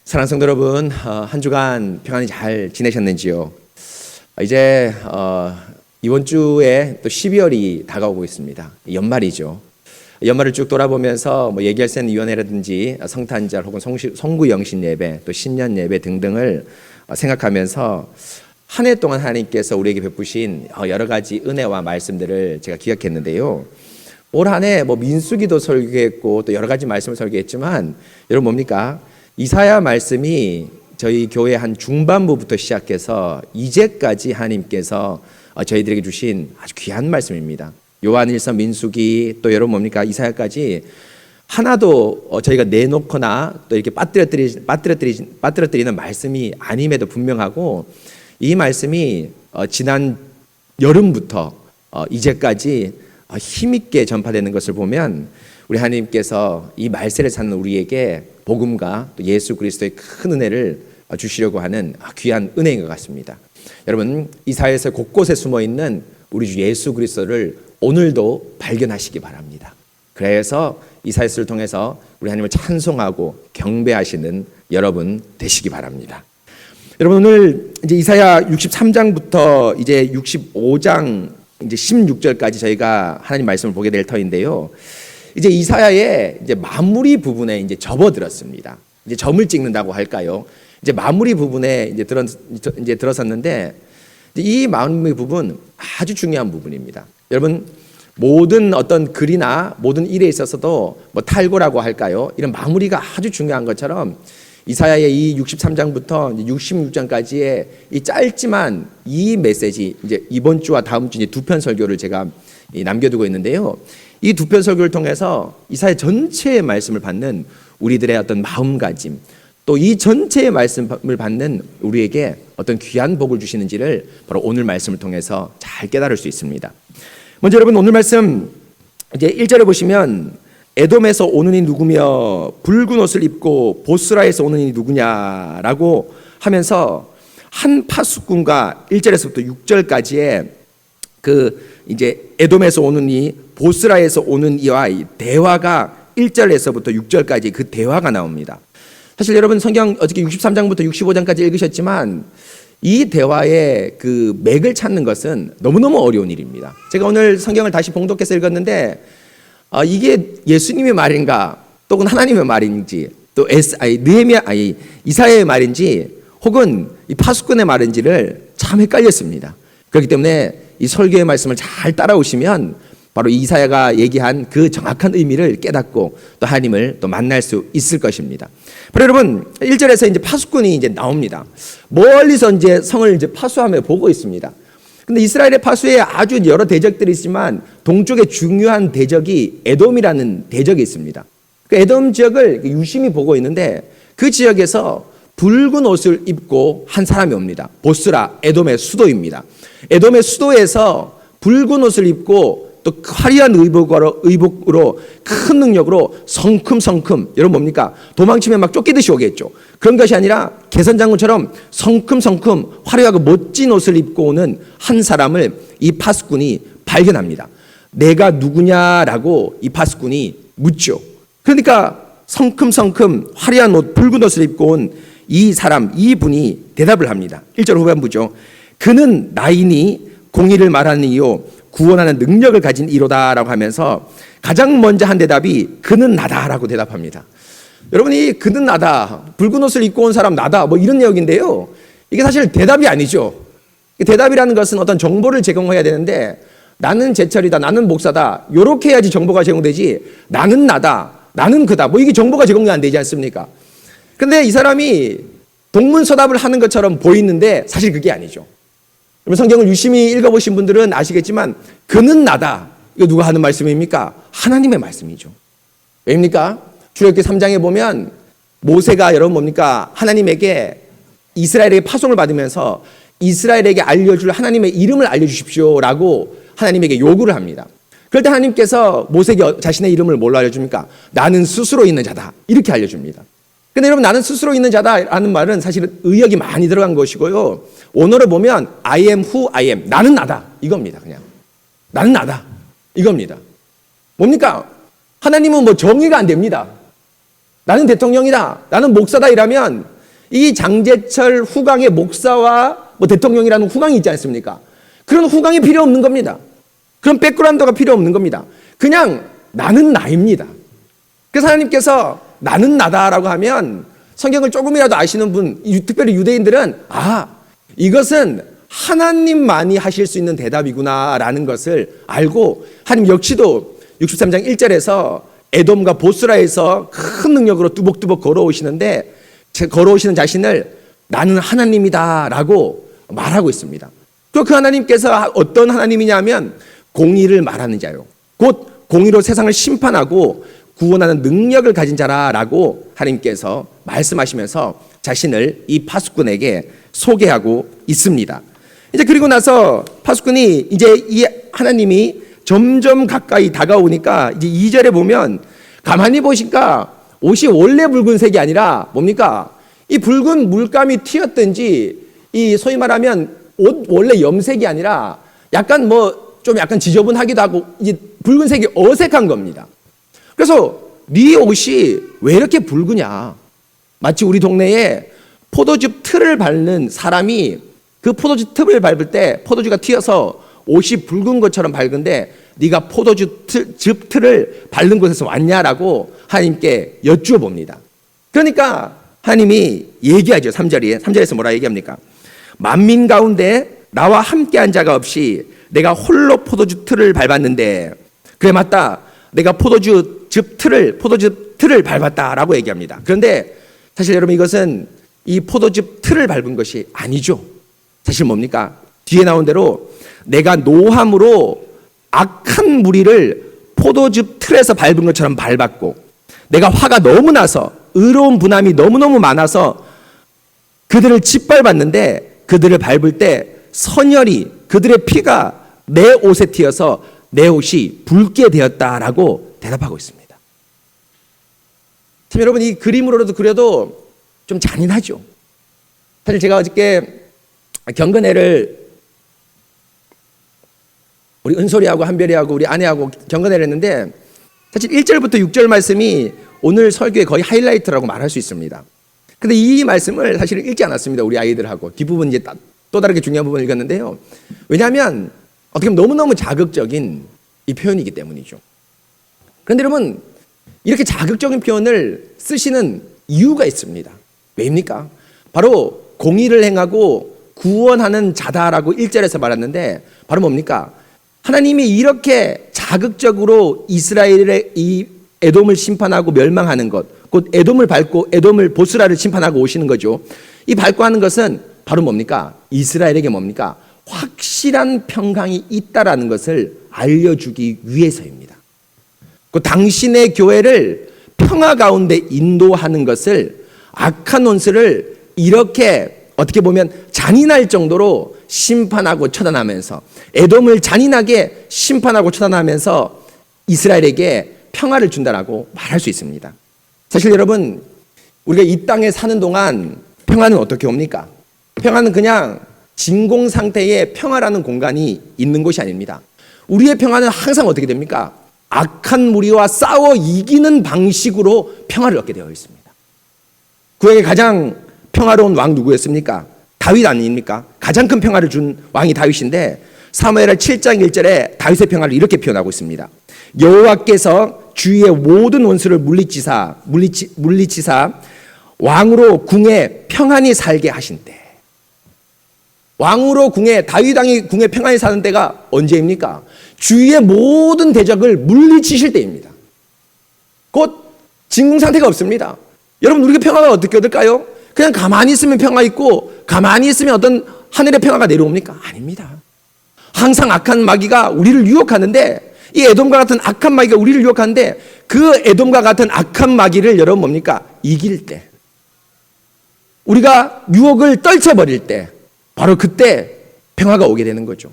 사랑하는 성도 여러분, 한 주간 평안히 잘 지내셨는지요? 이제 이번 주에 또 12월이 다가오고 있습니다. 연말이죠. 연말을 쭉 돌아보면서 예결센위원회라든지 성탄절 혹은 송구영신 예배, 또 신년 예배 등등을 생각하면서 한 해 동안 하나님께서 우리에게 베푸신 여러 가지 은혜와 말씀들을 제가 기억했는데요. 올 한 해 민수기도 설교했고 또 여러 가지 말씀을 설교했지만 여러분 뭡니까? 이사야 말씀이 저희 교회 한 중반부부터 시작해서 이제까지 하나님께서 저희들에게 주신 아주 귀한 말씀입니다. 요한일서, 민수기, 또 여러분 뭡니까? 이사야까지 하나도 저희가 내놓거나 또 이렇게 빠뜨려뜨리는 말씀이 아님에도 분명하고, 이 말씀이 지난 여름부터 이제까지 힘있게 전파되는 것을 보면 우리 하나님께서 이 말세를 사는 우리에게 복음과 또 예수 그리스도의 큰 은혜를 주시려고 하는 귀한 은혜인 것 같습니다. 여러분, 이사야에서 곳곳에 숨어있는 우리 주 예수 그리스도를 오늘도 발견하시기 바랍니다. 그래서 이사야서를 통해서 우리 하나님을 찬송하고 경배하시는 여러분 되시기 바랍니다. 여러분, 오늘 이제 이사야 63장부터 이제 65장 이제 16절까지 저희가 하나님 말씀을 보게 될 터인데요. 이제 이사야의 이제 마무리 부분에 이제 접어들었습니다. 이제 점을 찍는다고 할까요? 이제 마무리 부분에 이제 들어섰는데, 이 마무리 부분 아주 중요한 부분입니다. 여러분, 모든 어떤 글이나 모든 일에 있어서도 탈고라고 할까요? 이런 마무리가 아주 중요한 것처럼 이사야의 이 63장부터 66장까지의 이 짧지만 이 메시지, 이제 이번 주와 다음 주 이제 두 편 설교를 제가 남겨두고 있는데요. 이 두 편 설교를 통해서 이사야 전체의 말씀을 받는 우리들의 어떤 마음가짐, 또 이 전체의 말씀을 받는 우리에게 어떤 귀한 복을 주시는지를 바로 오늘 말씀을 통해서 잘 깨달을 수 있습니다. 먼저 여러분, 오늘 말씀 이제 1절에 보시면 에돔에서 오는 이 누구며 붉은 옷을 입고 보스라에서 오는 이 누구냐라고 하면서 한 파수꾼과 1절에서부터 6절까지의 그 이제 에돔에서 오는 이 보스라에서 오는 이와 이 대화가 1절에서부터 6절까지 그 대화가 나옵니다. 사실 여러분, 성경 어저께 63장부터 65장까지 읽으셨지만 이 대화의 그 맥을 찾는 것은 너무너무 어려운 일입니다. 제가 오늘 성경을 다시 봉독해서 읽었는데 이게 예수님의 말인가 또는 하나님의 말인지 또 이사야의 말인지 혹은 이 파수꾼의 말인지를 참 헷갈렸습니다. 그렇기 때문에 이 설교의 말씀을 잘 따라오시면 바로 이사야가 얘기한 그 정확한 의미를 깨닫고 또 하나님을 또 만날 수 있을 것입니다. 바로 여러분, 1절에서 이제 파수꾼이 이제 나옵니다. 멀리서 이제 성을 이제 파수하며 보고 있습니다. 근데 이스라엘의 파수에 아주 여러 대적들이 있지만 동쪽의 중요한 대적이 에돔이라는 대적이 있습니다. 그 에돔 지역을 유심히 보고 있는데 그 지역에서 붉은 옷을 입고 한 사람이 옵니다. 보스라, 에돔의 수도입니다. 에돔의 수도에서 붉은 옷을 입고 또 화려한 의복으로 큰 능력으로 성큼성큼, 여러분 뭡니까? 도망치면 막 쫓기듯이 오겠죠. 그런 것이 아니라 개선장군처럼 성큼성큼 화려하고 멋진 옷을 입고 오는 한 사람을 이 파수꾼이 발견합니다. 내가 누구냐라고 이 파수꾼이 묻죠. 그러니까 성큼성큼 화려한 옷, 붉은 옷을 입고 온 이 사람, 이 분이 대답을 합니다. 1절 후반부죠. 그는 나이니 공의를 말하는 이요 구원하는 능력을 가진 이로다라고 하면서 가장 먼저 한 대답이 그는 나다라고 대답합니다. 여러분이 그는 나다, 붉은 옷을 입고 온 사람 나다, 이런 내용인데요. 이게 사실 대답이 아니죠. 대답이라는 것은 어떤 정보를 제공해야 되는데 나는 제철이다, 나는 목사다, 이렇게 해야지 정보가 제공되지 나는 나다, 나는 그다, 이게 정보가 제공이 안 되지 않습니까? 근데 이 사람이 동문서답을 하는 것처럼 보이는데 사실 그게 아니죠. 성경을 유심히 읽어보신 분들은 아시겠지만 그는 나다, 이거 누가 하는 말씀입니까? 하나님의 말씀이죠. 왜입니까? 출애굽기 3장에 보면 모세가 여러분 뭡니까? 하나님에게 이스라엘에게 파송을 받으면서 이스라엘에게 알려줄 하나님의 이름을 알려주십시오라고 하나님에게 요구를 합니다. 그럴 때 하나님께서 모세에게 자신의 이름을 뭘로 알려줍니까? 나는 스스로 있는 자다, 이렇게 알려줍니다. 근데 여러분, 나는 스스로 있는 자다라는 말은 사실은 의역이 많이 들어간 것이고요. 원어를 보면 I am who I am, 나는 나다, 이겁니다. 그냥 나는 나다, 이겁니다. 뭡니까? 하나님은 정의가 안 됩니다. 나는 대통령이다, 나는 목사다 이라면 이 장제철 후광의 목사와 뭐 대통령이라는 후광이 있지 않습니까? 그런 후광이 필요 없는 겁니다. 그런 백그라운드가 필요 없는 겁니다. 그냥 나는 나입니다. 그래서 하나님께서 나는 나다라고 하면 성경을 조금이라도 아시는 분, 특별히 유대인들은 이것은 하나님만이 하실 수 있는 대답이구나라는 것을 알고 하나님 역시도 63장 1절에서 에돔과 보스라에서 큰 능력으로 뚜벅뚜벅 걸어오시는데 걸어오시는 자신을 나는 하나님이다라고 말하고 있습니다. 또 그 하나님께서 어떤 하나님이냐면 공의를 말하는 자요. 곧 공의로 세상을 심판하고 구원하는 능력을 가진 자라라고 하나님께서 말씀하시면서 자신을 이 파수꾼에게 소개하고 있습니다. 이제 그리고 나서 파수꾼이 이제 이 하나님이 점점 가까이 다가오니까 이제 2절에 보면 가만히 보니까 옷이 원래 붉은색이 아니라 뭡니까? 이 붉은 물감이 튀었든지 이 소위 말하면 옷 원래 염색이 아니라 약간 좀 약간 지저분하기도 하고 이제 붉은색이 어색한 겁니다. 그래서 네 옷이 왜 이렇게 붉으냐? 마치 우리 동네에 포도즙 틀을 밟는 사람이 그 포도즙 틀을 밟을 때 포도주가 튀어서 옷이 붉은 것처럼 밝은데 네가 포도즙 틀을 밟는 곳에서 왔냐라고 하나님께 여쭈어 봅니다. 그러니까 하나님이 얘기하죠. 3절에서 뭐라 얘기합니까? 만민 가운데 나와 함께한 자가 없이 내가 홀로 포도주 틀을 밟았는데 그래 맞다. 내가 포도주 틀을 밟았다라고 얘기합니다. 그런데 사실 여러분 이것은 이 포도즙 틀을 밟은 것이 아니죠. 사실 뭡니까? 뒤에 나온 대로 내가 노함으로 악한 무리를 포도즙 틀에서 밟은 것처럼 밟았고 내가 화가 너무 나서 의로운 분함이 너무너무 많아서 그들을 짓밟았는데 그들을 밟을 때 선혈이 그들의 피가 내 옷에 튀어서 내 옷이 붉게 되었다라고 대답하고 있습니다. 참 여러분 이 그림으로도 그려도 좀 잔인하죠. 사실 제가 어저께 경건회를 우리 은솔이하고 한별이하고 우리 아내하고 경건회를 했는데 사실 1절부터 6절 말씀이 오늘 설교의 거의 하이라이트라고 말할 수 있습니다. 근데 이 말씀을 사실은 읽지 않았습니다. 우리 아이들하고 뒷부분 이제 또 다르게 중요한 부분을 읽었는데요. 왜냐하면 어떻게 보면 너무너무 자극적인 이 표현이기 때문이죠. 그런데 여러분 이렇게 자극적인 표현을 쓰시는 이유가 있습니다. 왜입니까? 바로 공의를 행하고 구원하는 자다라고 1절에서 말했는데 바로 뭡니까? 하나님이 이렇게 자극적으로 이스라엘의 이 에돔을 심판하고 멸망하는 것, 곧 에돔을 밟고 에돔을 보스라를 심판하고 오시는 거죠. 이 밟고 하는 것은 바로 뭡니까? 이스라엘에게 뭡니까? 확실한 평강이 있다라는 것을 알려주기 위해서입니다. 그 당신의 교회를 평화 가운데 인도하는 것을 악한 원수를 이렇게 어떻게 보면 잔인할 정도로 심판하고 처단하면서 에돔을 잔인하게 심판하고 처단하면서 이스라엘에게 평화를 준다라고 말할 수 있습니다. 사실 여러분 우리가 이 땅에 사는 동안 평화는 어떻게 옵니까? 평화는 그냥 진공 상태의 평화라는 공간이 있는 곳이 아닙니다. 우리의 평화는 항상 어떻게 됩니까? 악한 무리와 싸워 이기는 방식으로 평화를 얻게 되어 있습니다. 그에게 가장 평화로운 왕 누구였습니까? 다윗 아닙니까? 가장 큰 평화를 준 왕이 다윗인데 사무엘하 7장 1절에 다윗의 평화를 이렇게 표현하고 있습니다. 여호와께서 주위의 모든 원수를 물리치사 왕으로 궁에 평안히 살게 하신 때. 왕으로 궁에 다윗 왕이 궁에 평안히 사는 때가 언제입니까? 주위의 모든 대적을 물리치실 때입니다. 곧 진공 상태가 없습니다. 여러분 우리가 평화가 어떻게 얻을까요? 그냥 가만히 있으면 평화 있고 가만히 있으면 어떤 하늘의 평화가 내려옵니까? 아닙니다. 항상 악한 마귀가 우리를 유혹하는데 이 에돔과 같은 악한 마귀가 우리를 유혹하는데 그 에돔과 같은 악한 마귀를 여러분 뭡니까? 이길 때 우리가 유혹을 떨쳐버릴 때 바로 그때 평화가 오게 되는 거죠.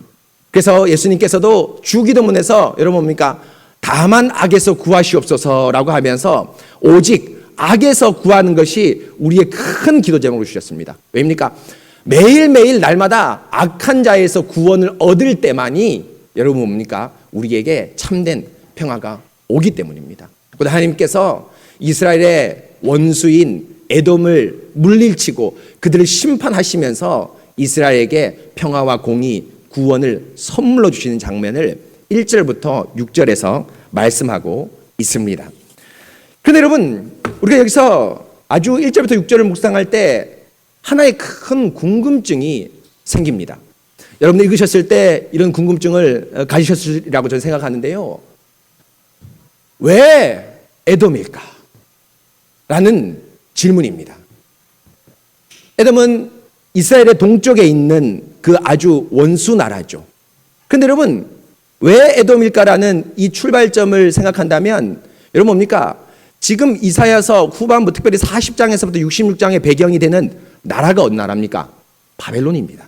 그래서 예수님께서도 주기도문에서 여러분 뭡니까? 다만 악에서 구하시옵소서라고 하면서 오직 악에서 구하는 것이 우리의 큰 기도 제목을 주셨습니다. 왜입니까? 매일매일 날마다 악한 자에서 구원을 얻을 때만이 여러분 뭡니까? 우리에게 참된 평화가 오기 때문입니다. 그런데 하나님께서 이스라엘의 원수인 에돔을 물리치고 그들을 심판하시면서 이스라엘에게 평화와 공의, 구원을 선물로 주시는 장면을 1절부터 6절에서 말씀하고 있습니다. 그런데 여러분, 우리가 여기서 아주 1절부터 6절을 묵상할 때 하나의 큰 궁금증이 생깁니다. 여러분들 읽으셨을 때 이런 궁금증을 가지셨으리라고 저는 생각하는데요. 왜 에돔일까? 라는 질문입니다. 에돔은 이스라엘의 동쪽에 있는 그 아주 원수 나라죠. 그런데 여러분, 왜 에돔일까라는 이 출발점을 생각한다면 여러분 뭡니까? 지금 이사야서 후반부 특별히 40장에서부터 66장의 배경이 되는 나라가 어느 나라입니까? 바벨론입니다.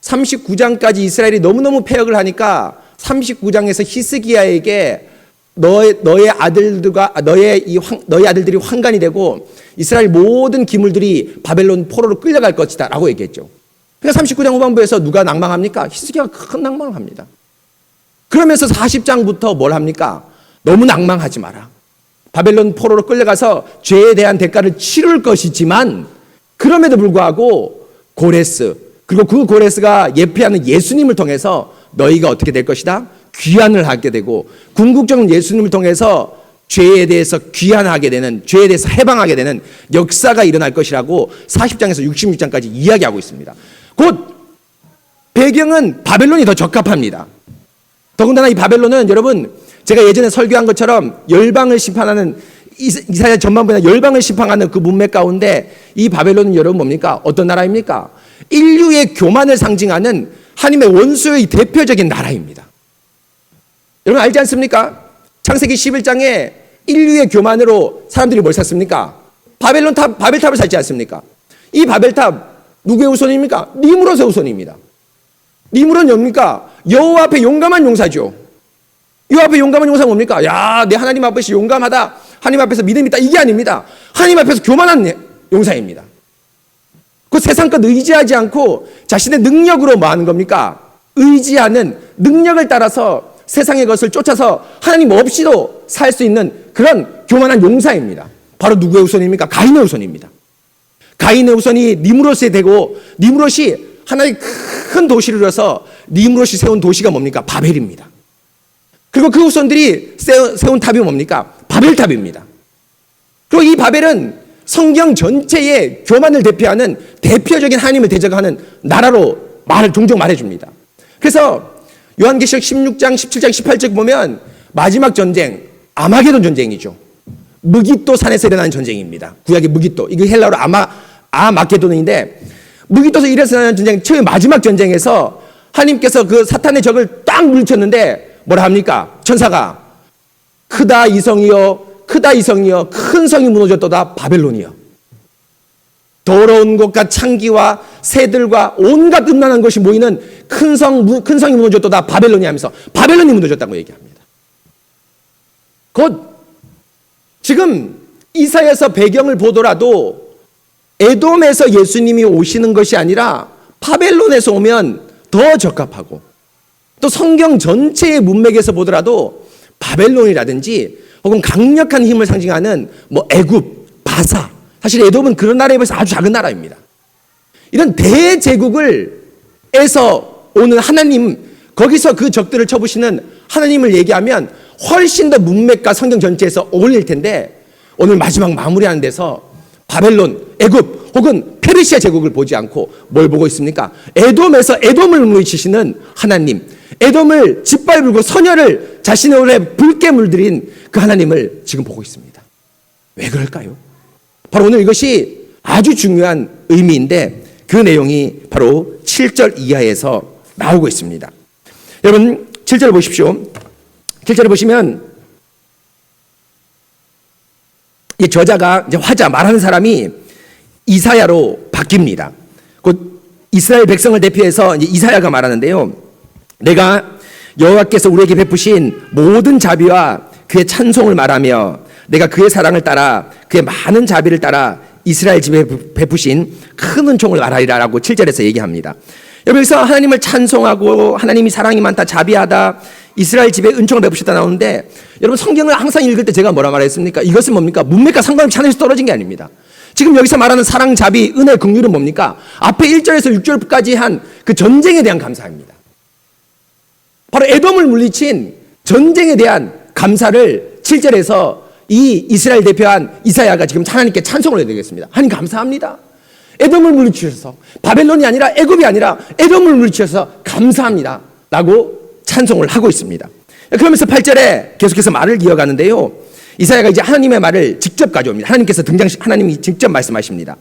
39장까지 이스라엘이 너무너무 패역을 하니까 39장에서 히스기야에게 너의 아들들이 환관이 되고 이스라엘 모든 기물들이 바벨론 포로로 끌려갈 것이다 라고 얘기했죠. 그러니까 39장 후반부에서 누가 낭망합니까? 히스기야가 큰 낭망을 합니다. 그러면서 40장부터 뭘 합니까? 너무 낭망하지 마라. 바벨론 포로로 끌려가서 죄에 대한 대가를 치를 것이지만 그럼에도 불구하고 고레스, 그리고 그 고레스가 예표하는 예수님을 통해서 너희가 어떻게 될 것이다? 귀환을 하게 되고 궁극적인 예수님을 통해서 죄에 대해서 귀환하게 되는, 죄에 대해서 해방하게 되는 역사가 일어날 것이라고 40장에서 66장까지 이야기하고 있습니다. 곧 배경은 바벨론이 더 적합합니다. 더군다나 이 바벨론은 여러분, 제가 예전에 설교한 것처럼 열방을 심판하는, 이사야 전반부에 열방을 심판하는 그 문맥 가운데 이 바벨론은 여러분 뭡니까? 어떤 나라입니까? 인류의 교만을 상징하는 하나님의 원수의 대표적인 나라입니다. 여러분 알지 않습니까? 창세기 11장에 인류의 교만으로 사람들이 뭘 샀습니까? 바벨탑을 샀지 않습니까? 이 바벨탑 누구의 후손입니까? 니므롯의 후손입니다. 니므롯은 뭡니까? 여호와 앞에 용감한 용사죠. 여호와 앞에 용감한 용사가 뭡니까? 야, 내 하나님 앞에서 용감하다, 하나님 앞에서 믿음이 있다, 이게 아닙니다. 하나님 앞에서 교만한 용사입니다. 그 세상 것 의지하지 않고 자신의 능력으로 뭐 하는 겁니까? 의지하는 능력을 따라서 세상의 것을 쫓아서 하나님 없이도 살 수 있는 그런 교만한 용사입니다. 바로 누구의 후손입니까? 가인의 후손입니다. 가인의 후손이 니므롯이 되고, 니므롯이 하나의 큰 도시를 이뤄서 니므롯이 세운 도시가 뭡니까? 바벨입니다. 그리고 그 후손들이 세운 탑이 뭡니까? 바벨탑입니다. 그리고 이 바벨은 성경 전체의 교만을 대표하는 대표적인 하나님을 대적하는 나라로 종종 말해줍니다. 그래서 요한계시록 16장, 17장, 18절 보면 마지막 전쟁, 아마게돈 전쟁이죠. 무기또 산에서 일어나는 전쟁입니다. 구약의 무기또. 이게 헬라어로 아마게돈인데, 무기또에서 일어나는 전쟁, 처음에 마지막 전쟁에서 하나님께서 그 사탄의 적을 딱 물리쳤는데 뭐라 합니까? 천사가 크다 이성이여, 크다 이성이여, 큰 성이 무너졌도다 바벨론이여. 더러운 것과 창기와 새들과 온갖 음란한 것이 모이는 큰 성이 무너졌도다 바벨론이 하면서 바벨론이 무너졌다고 얘기합니다. 곧 지금 이사야서 배경을 보더라도 에돔에서 예수님이 오시는 것이 아니라 바벨론에서 오면 더 적합하고, 또 성경 전체의 문맥에서 보더라도 바벨론이라든지 혹은 강력한 힘을 상징하는 뭐 애굽, 바사, 사실 에돔은 그런 나라에 비해서 아주 작은 나라입니다. 이런 대제국에서 오는 하나님, 거기서 그 적들을 쳐부시는 하나님을 얘기하면 훨씬 더 문맥과 성경 전체에서 어울릴 텐데, 오늘 마지막 마무리하는 데서 바벨론, 애굽 혹은 페르시아 제국을 보지 않고 뭘 보고 있습니까? 에돔에서 에돔을 물리치시는 하나님, 에돔을 짓밟고 선열을 자신의 오래 붉게 물들인 그 하나님을 지금 보고 있습니다. 왜 그럴까요? 바로 오늘 이것이 아주 중요한 의미인데, 그 내용이 바로 7절 이하에서 나오고 있습니다. 여러분 7절을 보십시오. 7절을 보시면 이 저자가 이제 화자, 말하는 사람이 이사야로 바뀝니다. 곧 이스라엘 백성을 대표해서 이제 이사야가 말하는데요. 내가 여호와께서 우리에게 베푸신 모든 자비와 그의 찬송을 말하며 내가 그의 사랑을 따라 그의 많은 자비를 따라 이스라엘 집에 베푸신 큰 은총을 말하리라라고 7절에서 얘기합니다. 여러분, 여기서 하나님을 찬송하고 하나님이 사랑이 많다, 자비하다, 이스라엘 집에 은총을 베푸셨다 나오는데, 여러분 성경을 항상 읽을 때 제가 뭐라 말했습니까? 이것은 뭡니까? 문맥과 상관없이 하늘에서 떨어진 게 아닙니다. 지금 여기서 말하는 사랑, 자비, 은혜, 긍휼은 뭡니까? 앞에 1절에서 6절까지 한 그 전쟁에 대한 감사입니다. 바로 에돔을 물리친 전쟁에 대한 감사를 7절에서 이 이스라엘 대표한 이사야가 지금 하나님께 찬송을 해야 되겠습니다. 하나님 감사합니다. 에돔을 물리치셔서, 바벨론이 아니라 애굽이 아니라 에돔을 물리치셔서 감사합니다 라고 찬송을 하고 있습니다. 그러면서 8절에 계속해서 말을 이어가는데요, 이사야가 이제 하나님의 말을 직접 가져옵니다. 하나님이 직접 말씀하십니다.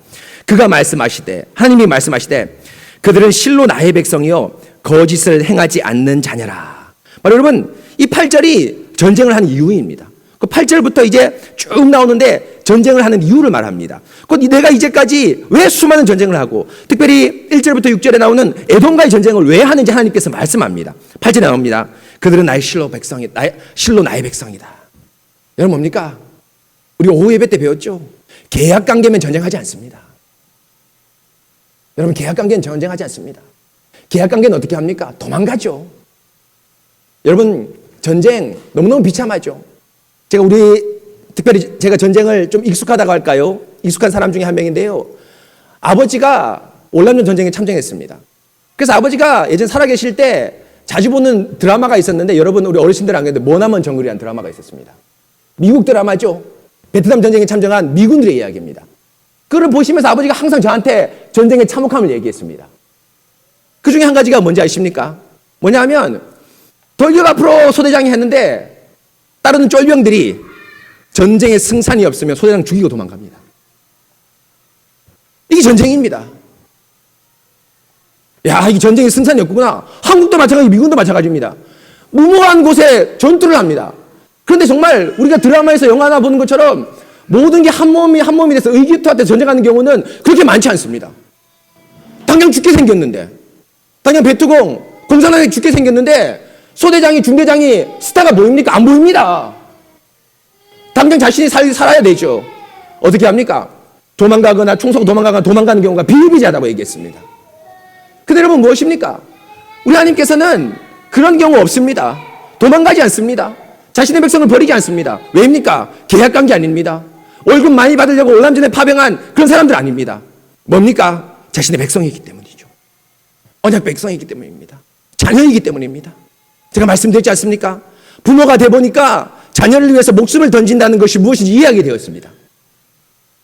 하나님이 말씀하시되 그들은 실로 나의 백성이요 거짓을 행하지 않는 자녀라. 바로 여러분, 이 8절이 전쟁을 하는 이유입니다. 그 8절부터 이제 쭉 나오는데 전쟁을 하는 이유를 말합니다. 곧 내가 이제까지 왜 수많은 전쟁을 하고, 특별히 1절부터 6절에 나오는 에돔과의 전쟁을 왜 하는지 하나님께서 말씀합니다. 8절에 나옵니다. 그들은 나의 실로 나의 백성이다. 여러분 뭡니까? 우리 오후 예배 때 배웠죠? 계약 관계면 전쟁하지 않습니다. 여러분, 계약 관계는 전쟁하지 않습니다. 계약 관계는 어떻게 합니까? 도망가죠. 여러분, 전쟁 너무너무 비참하죠. 특별히 제가 전쟁을 좀 익숙하다고 할까요? 익숙한 사람 중에 한 명인데요, 아버지가 월남전 전쟁에 참전했습니다. 그래서 아버지가 예전 살아계실 때 자주 보는 드라마가 있었는데, 여러분 우리 어르신들 안 계는데 머나먼 정글이라는 드라마가 있었습니다. 미국 드라마죠. 베트남 전쟁에 참전한 미군들의 이야기입니다. 그걸 보시면서 아버지가 항상 저한테 전쟁의 참혹함을 얘기했습니다. 그 중에 한 가지가 뭔지 아십니까? 뭐냐면 돌격 앞으로 소대장이 했는데 따르는 쫄병들이 전쟁의 승산이 없으면 소대장 죽이고 도망갑니다. 이게 전쟁입니다. 야, 이게 전쟁의 승산이 없구나. 한국도 마찬가지, 미군도 마찬가지입니다. 무모한 곳에 전투를 합니다. 그런데 정말 우리가 드라마에서 영화나 보는 것처럼 모든 게 한 몸이 돼서 의기투합해서 전쟁하는 경우는 그렇게 많지 않습니다. 당장 죽게 생겼는데, 당장 베트공, 공산당이 죽게 생겼는데 소대장이, 중대장이 스타가 보입니까? 안 보입니다. 당장 자신이 살아야 되죠. 어떻게 합니까? 도망가거나 총 쏘고 도망가는 경우가 비일비재하다고 얘기했습니다. 근데 여러분 무엇입니까? 우리 하나님께서는 그런 경우 없습니다. 도망가지 않습니다. 자신의 백성을 버리지 않습니다. 왜입니까? 계약관계 아닙니다. 월급 많이 받으려고 월남전에 파병한 그런 사람들 아닙니다. 뭡니까? 자신의 백성이기 때문이죠. 언약 백성이기 때문입니다. 자녀이기 때문입니다. 제가 말씀드렸지 않습니까? 부모가 돼 보니까 자녀를 위해서 목숨을 던진다는 것이 무엇인지 이해하게 되었습니다.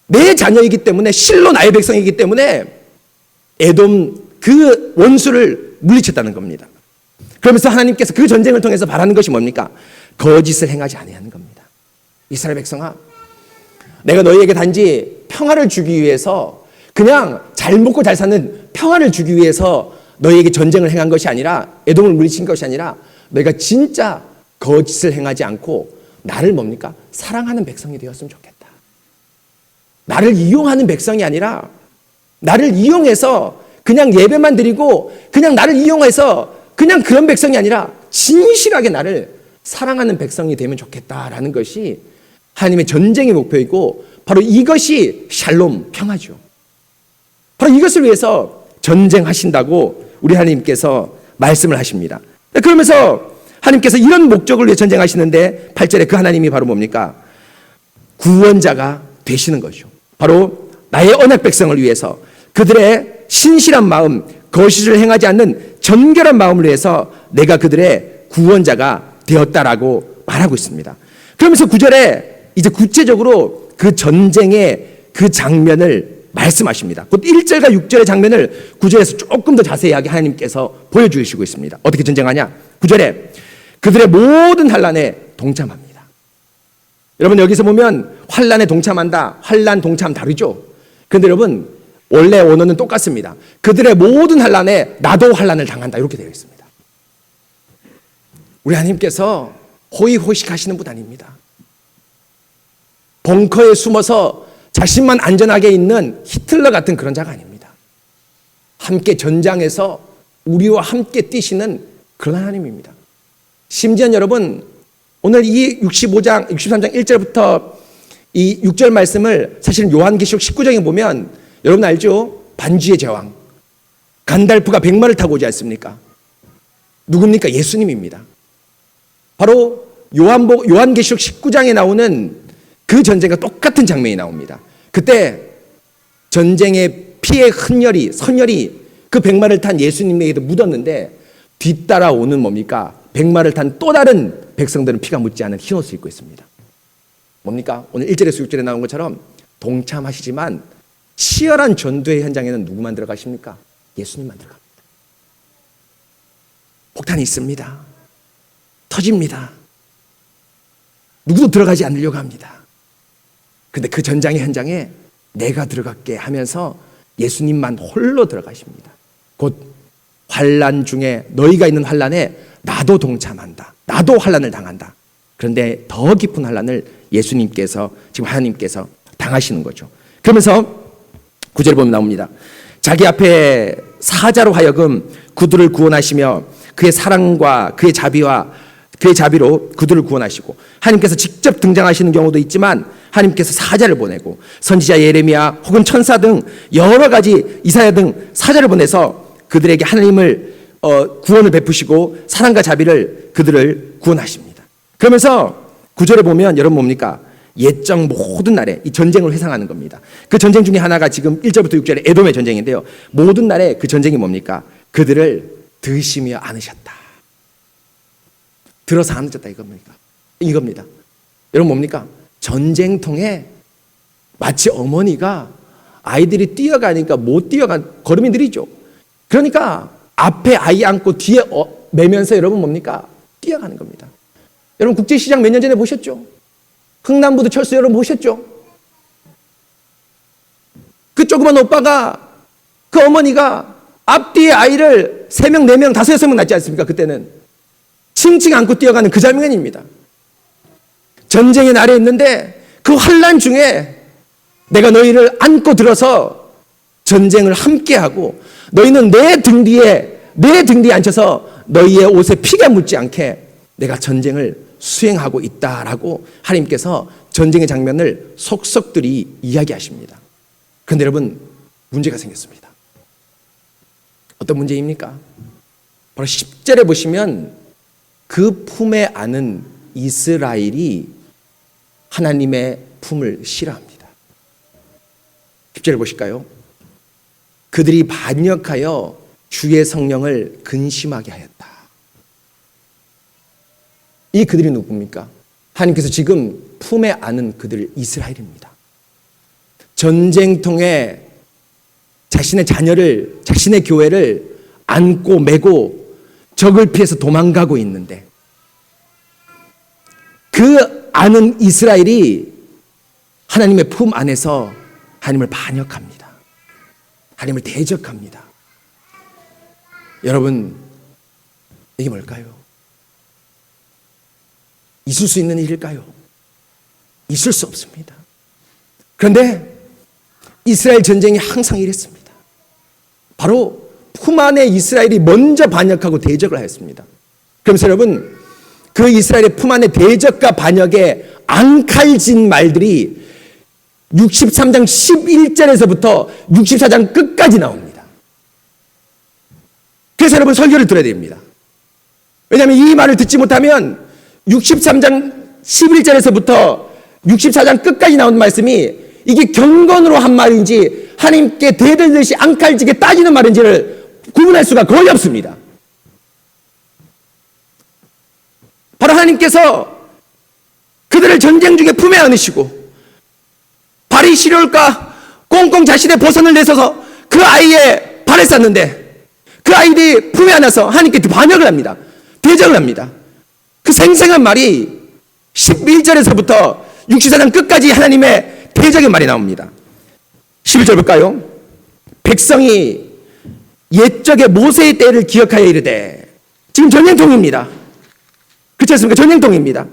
내 자녀이기 때문에, 실로 나의 백성이기 때문에 에돔 그 원수를 물리쳤다는 겁니다. 그러면서 하나님께서 그 전쟁을 통해서 바라는 것이 뭡니까? 거짓을 행하지 아니하는 겁니다. 이스라엘 백성아, 내가 너희에게 단지 평화를 주기 위해서, 그냥 잘 먹고 잘 사는 평화를 주기 위해서 너희에게 전쟁을 행한 것이 아니라, 에돔을 물리친 것이 아니라, 너희가 진짜 거짓을 행하지 않고 나를 뭡니까? 사랑하는 백성이 되었으면 좋겠다. 나를 이용하는 백성이 아니라, 나를 이용해서 그냥 예배만 드리고 그냥 나를 이용해서 그냥 그런 백성이 아니라 진실하게 나를 사랑하는 백성이 되면 좋겠다라는 것이 하나님의 전쟁의 목표이고, 바로 이것이 샬롬, 평화죠. 바로 이것을 위해서 전쟁하신다고 우리 하나님께서 말씀을 하십니다. 그러면서 하나님께서 이런 목적을 위해 전쟁하시는데 8절에 그 하나님이 바로 뭡니까? 구원자가 되시는 거죠. 바로 나의 언약 백성을 위해서, 그들의 신실한 마음, 거짓을 행하지 않는 정결한 마음을 위해서 내가 그들의 구원자가 되었다라고 말하고 있습니다. 그러면서 9절에 이제 구체적으로 그 전쟁의 그 장면을 말씀하십니다. 곧 1절과 6절의 장면을 9절에서 조금 더 자세하게 하나님께서 보여주시고 있습니다. 어떻게 전쟁하냐? 9절에 그들의 모든 환난에 동참합니다. 여러분 여기서 보면 환난에 동참한다, 환난 동참 다르죠? 그런데 여러분 원래 원어는 똑같습니다. 그들의 모든 환난에 나도 환난을 당한다, 이렇게 되어 있습니다. 우리 하나님께서 호의호식 하시는 분 아닙니다. 벙커에 숨어서 자신만 안전하게 있는 히틀러 같은 그런 자가 아닙니다. 함께 전장에서 우리와 함께 뛰시는 그런 하나님입니다. 심지어 여러분 오늘 이 63장 1절부터 이 6절 말씀을 사실은 요한계시록 19장에 보면 여러분 알죠? 반주의 제왕, 간달프가 백마를 타고 오지 않습니까? 누굽니까? 예수님입니다. 바로 요한계시록 19장에 나오는 그 전쟁과 똑같은 장면이 나옵니다. 그때 전쟁의 피의 선열이 그 백마를 탄 예수님에게도 묻었는데 뒤따라오는 뭡니까? 백마를 탄 또 다른 백성들은 피가 묻지 않은 흰옷을 입고 있습니다. 뭡니까? 오늘 1절에서 6절에 나온 것처럼 동참하시지만 치열한 전투의 현장에는 누구만 들어가십니까? 예수님만 들어갑니다. 폭탄이 있습니다. 터집니다. 누구도 들어가지 않으려고 합니다. 그런데 그 전장의 현장에 내가 들어갈게 하면서 예수님만 홀로 들어가십니다. 곧 환난 중에 너희가 있는 환난에 나도 동참한다. 나도 환난을 당한다. 그런데 더 깊은 환난을 예수님께서 지금 하나님께서 당하시는 거죠. 그러면서 9절에 보면 나옵니다. 자기 앞에 사자로 하여금 그들을 구원하시며 그의 사랑과 그의 자비로 그들을 구원하시고 하나님께서 직접 등장하시는 경우도 있지만 하나님께서 사자를 보내고 선지자 예레미야 혹은 천사 등 여러 가지 이사야 등 사자를 보내서 그들에게 하나님을 구원을 베푸시고 사랑과 자비를 그들을 구원하십니다. 그러면서 9절에 보면 여러분 뭡니까? 옛적 모든 날에 이 전쟁을 회상하는 겁니다. 그 전쟁 중에 하나가 지금 1절부터 6절에 에돔의 전쟁인데요. 모든 날에 그 전쟁이 뭡니까? 그들을 드시며 안으셨다. 들어서 안으셨다 이겁니다. 여러분 뭡니까? 전쟁통에 마치 어머니가 아이들이 뛰어가니까 못 걸음이 느리죠. 그러니까 앞에 아이 안고 뒤에 매면서 여러분 뭡니까? 뛰어가는 겁니다. 여러분 국제시장 몇 년 전에 보셨죠? 흥남부두 철수 여러분 보셨죠? 그 조그만 오빠가 그 어머니가 앞뒤에 아이를 3명, 4명, 5, 6명 낳지 않습니까? 그때는 칭칭 안고 뛰어가는 그 장면입니다. 전쟁의 날에 있는데 그 환난 중에 내가 너희를 안고 들어서 전쟁을 함께하고 너희는 내 등 뒤에 앉혀서 너희의 옷에 피가 묻지 않게 내가 전쟁을 수행하고 있다라고 하나님께서 전쟁의 장면을 속속들이 이야기하십니다. 그런데 여러분 문제가 생겼습니다. 어떤 문제입니까? 바로 10절에 보시면 그 품에 안은 이스라엘이 하나님의 품을 싫어합니다. 10절을 보실까요? 그들이 반역하여 주의 성령을 근심하게 하였다. 이 그들이 누굽니까? 하나님께서 지금 품에 안은 그들 이스라엘입니다. 전쟁통에 자신의 자녀를, 자신의 교회를 안고 메고 적을 피해서 도망가고 있는데 그 아는 이스라엘이 하나님의 품 안에서 하나님을 반역합니다. 하나님을 대적합니다. 여러분, 이게 뭘까요? 있을 수 있는 일일까요? 있을 수 없습니다. 그런데 이스라엘 전쟁이 항상 이랬습니다. 바로 품 안에 이스라엘이 먼저 반역하고 대적을 하였습니다. 그러면서 여러분, 그 이스라엘의 품 안에 대적과 반역의 앙칼진 말들이 63장 11절에서부터 64장 끝까지 나옵니다. 그래서 여러분 설교를 들어야 됩니다. 왜냐하면 이 말을 듣지 못하면 63장 11절에서부터 64장 끝까지 나오는 말씀이 이게 경건으로 한 말인지 하나님께 대들듯이 앙칼지게 따지는 말인지를 구분할 수가 거의 없습니다. 바로 하나님께서 그들을 전쟁 중에 품에 안으시고 발이 시려울까 꽁꽁 자신의 보선을 내서서 그 아이의 발에 쌌는데 그 아이들이 품에 안아서 하나님께 반역을 합니다. 대적을 합니다. 그 생생한 말이 11절에서부터 64장 끝까지 하나님의 대적의 말이 나옵니다. 11절 볼까요? 백성이 옛적의 모세의 때를 기억하여 이르되 지금 전쟁통입니다. 그렇지 않습니까? 전쟁통입니다.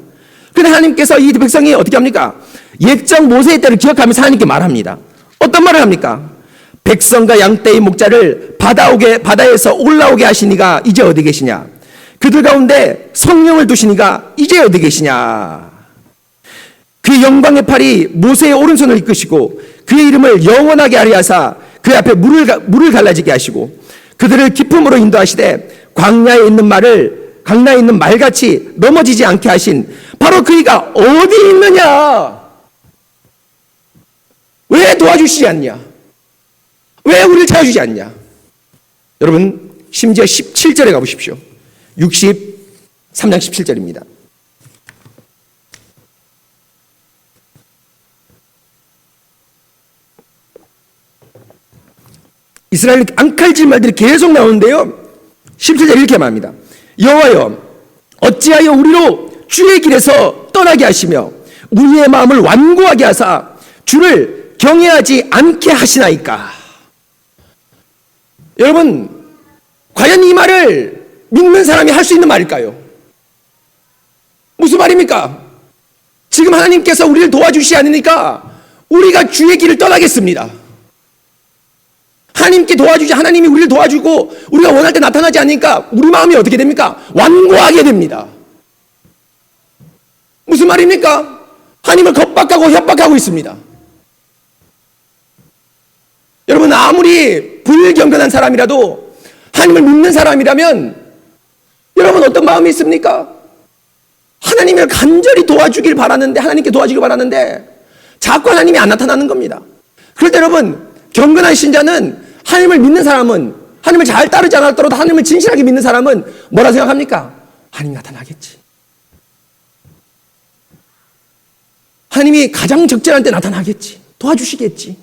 그런데 하나님께서 이 백성이 어떻게 합니까? 옛적 모세의 때를 기억하면서 하나님께 말합니다. 어떤 말을 합니까? 백성과 양떼의 목자를 바다에서 올라오게 하시니가 이제 어디 계시냐? 그들 가운데 성령을 두시니가 이제 어디 계시냐? 그의 영광의 팔이 모세의 오른손을 이끄시고 그의 이름을 영원하게 하리 하사 그 앞에 물을 갈라지게 하시고 그들을 기쁨으로 인도하시되 광야에 있는 말같이 넘어지지 않게 하신 바로 그이가 어디 있느냐? 왜 도와주시지 않냐? 왜 우리를 찾아주지 않냐? 여러분, 심지어 17절에 가보십시오. 63장 17절입니다. 이스라엘 앙칼질 말들이 계속 나오는데요. 17절 이렇게 말합니다. 여호와여, 어찌하여 우리로 주의 길에서 떠나게 하시며 우리의 마음을 완고하게 하사 주를 경외하지 않게 하시나이까? 여러분, 과연 이 말을 믿는 사람이 할 수 있는 말일까요? 무슨 말입니까? 지금 하나님께서 우리를 도와주시지 않으니까 우리가 주의 길을 떠나겠습니다. 하나님이 우리를 도와주고 우리가 원할 때 나타나지 않으니까 우리 마음이 어떻게 됩니까? 완고하게 됩니다. 무슨 말입니까? 하나님을 겁박하고 협박하고 있습니다. 여러분, 아무리 불경건한 사람이라도 하나님을 믿는 사람이라면 여러분 어떤 마음이 있습니까? 하나님을 간절히 도와주길 바라는데, 하나님께 도와주길 바라는데 자꾸 하나님이 안 나타나는 겁니다. 그럴 때 여러분, 경건한 신자는, 하나님을 믿는 사람은, 하나님을 잘 따르지 않았더라도 하나님을 진실하게 믿는 사람은 뭐라 생각합니까? 하나님 나타나겠지. 하나님이 가장 적절한 때 나타나겠지. 도와주시겠지.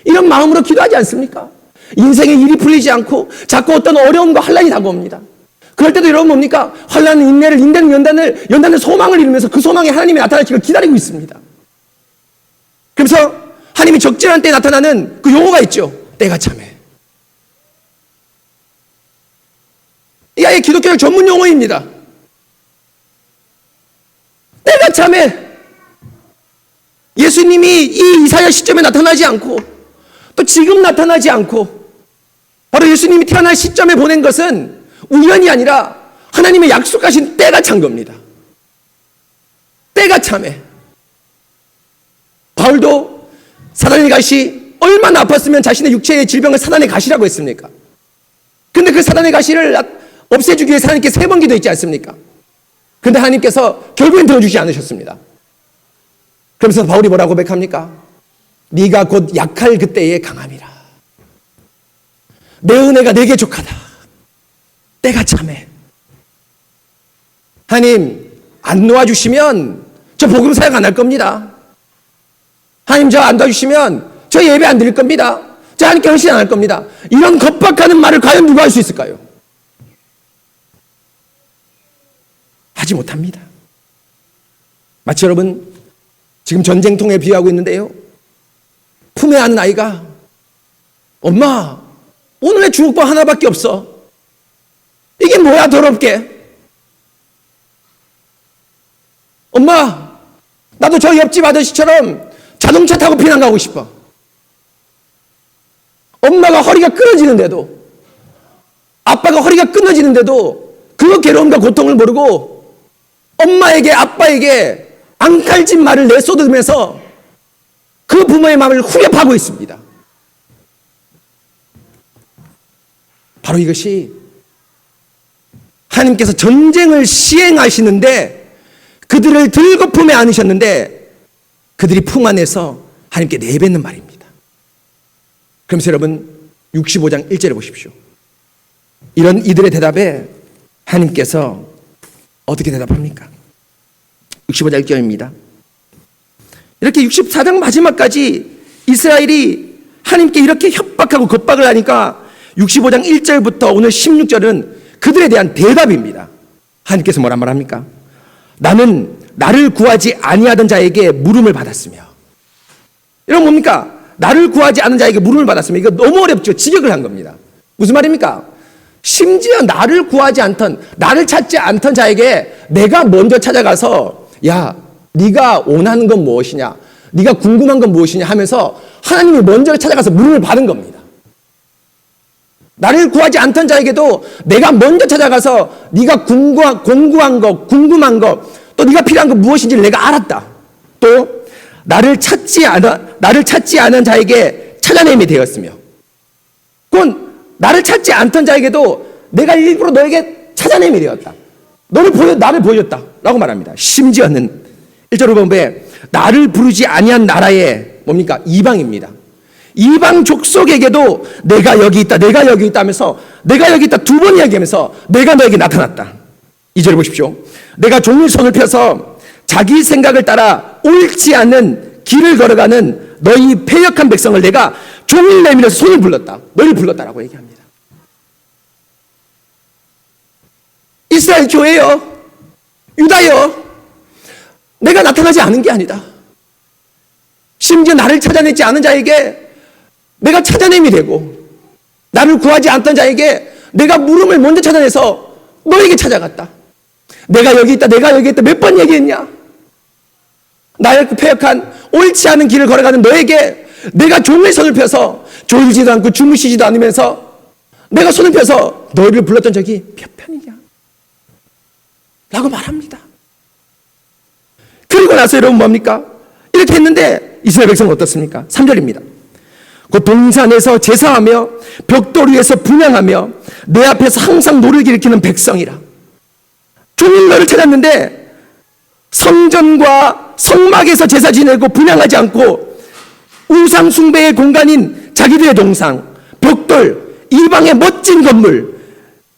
이런 마음으로 기도하지 않습니까? 인생에 일이 풀리지 않고 자꾸 어떤 어려움과 환난이 다가옵니다. 그럴 때도 여러분 뭡니까? 환난은 인내를, 인내는 연단은 소망을 이루면서 그 소망에 하나님이 나타나시기를 기다리고 있습니다. 그래서 하나님이 적절한 때 나타나는 그 용어가 있죠. 때가 참해. 이 아예 기독교적 전문 용어입니다. 때가 참해. 예수님이 이 이사야 시점에 나타나지 않고 또 지금 나타나지 않고 바로 예수님이 태어날 시점에 보낸 것은 우연이 아니라 하나님의 약속하신 때가 찬 겁니다. 때가 참해. 바울도 사단의 가시 얼마나 아팠으면 자신의 육체의 질병을 사단의 가시라고 했습니까? 근데 그 사단의 가시를 없애주기 위해서 하나님께 3번 기도했지 않습니까? 근데 하나님께서 결국엔 들어주지 않으셨습니다. 그러면서 바울이 뭐라고 고백합니까? 네가 곧 약할 그때에 강함이라. 내 은혜가 내게 족하다. 때가 참해. 하나님 안 놓아주시면 저 복음 사역 안 할 겁니다. 하나님 저 안 도와주시면 저 예배 안 드릴 겁니다. 저 하나님께 헌신 안 할 겁니다. 이런 겁박하는 말을 과연 누가 할 수 있을까요? 하지 못합니다. 마치 여러분 지금 전쟁통에 비유하고 있는데요. 품에 안은 아이가 엄마 오늘의 주먹밥 하나밖에 없어. 이게 뭐야 더럽게. 엄마 나도 저 옆집 아저씨처럼 자동차 타고 피난 가고 싶어. 엄마가 허리가 끊어지는데도 아빠가 허리가 끊어지는데도 그 괴로움과 고통을 모르고 엄마에게 아빠에게 앙칼진 말을 내쏟으면서 그 부모의 마음을 후벼파고 있습니다. 바로 이것이 하나님께서 전쟁을 시행하시는데 그들을 들고 품에 안으셨는데 그들이 품 안에서 하나님께 내뱉는 말입니다. 그러면서 여러분 65장 1절에 보십시오. 이런 이들의 대답에 하나님께서 어떻게 대답합니까? 65장 1절입니다. 이렇게 64장 마지막까지 이스라엘이 하나님께 이렇게 협박하고 겁박을 하니까 65장 1절부터 오늘 16절은 그들에 대한 대답입니다. 하나님께서 뭐란 말합니까? 나는 나를 구하지 아니하던 자에게 물음을 받았으며. 이런 뭡니까? 나를 구하지 않은 자에게 물음을 받았으며. 이거 너무 어렵죠. 직역을 한 겁니다. 무슨 말입니까? 심지어 나를 구하지 않던, 나를 찾지 않던 자에게 내가 먼저 찾아가서 야 네가 원하는 건 무엇이냐, 네가 궁금한 건 무엇이냐 하면서 하나님이 먼저 찾아가서 물음을 받은 겁니다. 나를 구하지 않던 자에게도 내가 먼저 찾아가서 네가 공부한 것, 궁금한 것, 또 네가 필요한 것 무엇인지를 내가 알았다. 또 나를 찾지 않은 자에게 찾아냄이 되었으며, 그건 나를 찾지 않던 자에게도 내가 일부러 너에게 찾아냄이 되었다. 나를 보여줬다. 라고 말합니다. 심지어는 1절 후반부에 나를 부르지 아니한 나라의 뭡니까? 이방입니다. 이방 족속에게도 내가 여기 있다, 내가 여기 있다 하면서 내가 여기 있다 두 번 이야기하면서 내가 너에게 나타났다. 2절 보십시오. 내가 종일 손을 펴서 자기 생각을 따라 옳지 않는 길을 걸어가는 너희 패역한 백성을 내가 종일 내밀어서 손을 불렀다. 너희를 불렀다라고 얘기합니다. 이스라엘 교회여, 유다여, 내가 나타나지 않은 게 아니다. 심지어 나를 찾아내지 않은 자에게 내가 찾아냄이 되고 나를 구하지 않던 자에게 내가 물음을 먼저 찾아내서 너에게 찾아갔다. 내가 여기 있다, 내가 여기 있다 몇 번 얘기했냐? 나의 그 패역한 옳지 않은 길을 걸어가는 너에게 내가 종일 손을 펴서 졸지도 않고 주무시지도 않으면서 내가 손을 펴서 너희를 불렀던 적이 몇 편이냐? 라고 말합니다. 그리고 나서 여러분 뭡니까? 이렇게 했는데 이스라엘 백성은 어떻습니까? 3절입니다. 그 동산에서 제사하며 벽돌 위에서 분향하며 내 앞에서 항상 노를 일으키는 백성이라. 종일 너를 찾았는데 성전과 성막에서 제사 지내고 분향하지 않고 우상 숭배의 공간인 자기들의 동상, 벽돌, 이방의 멋진 건물,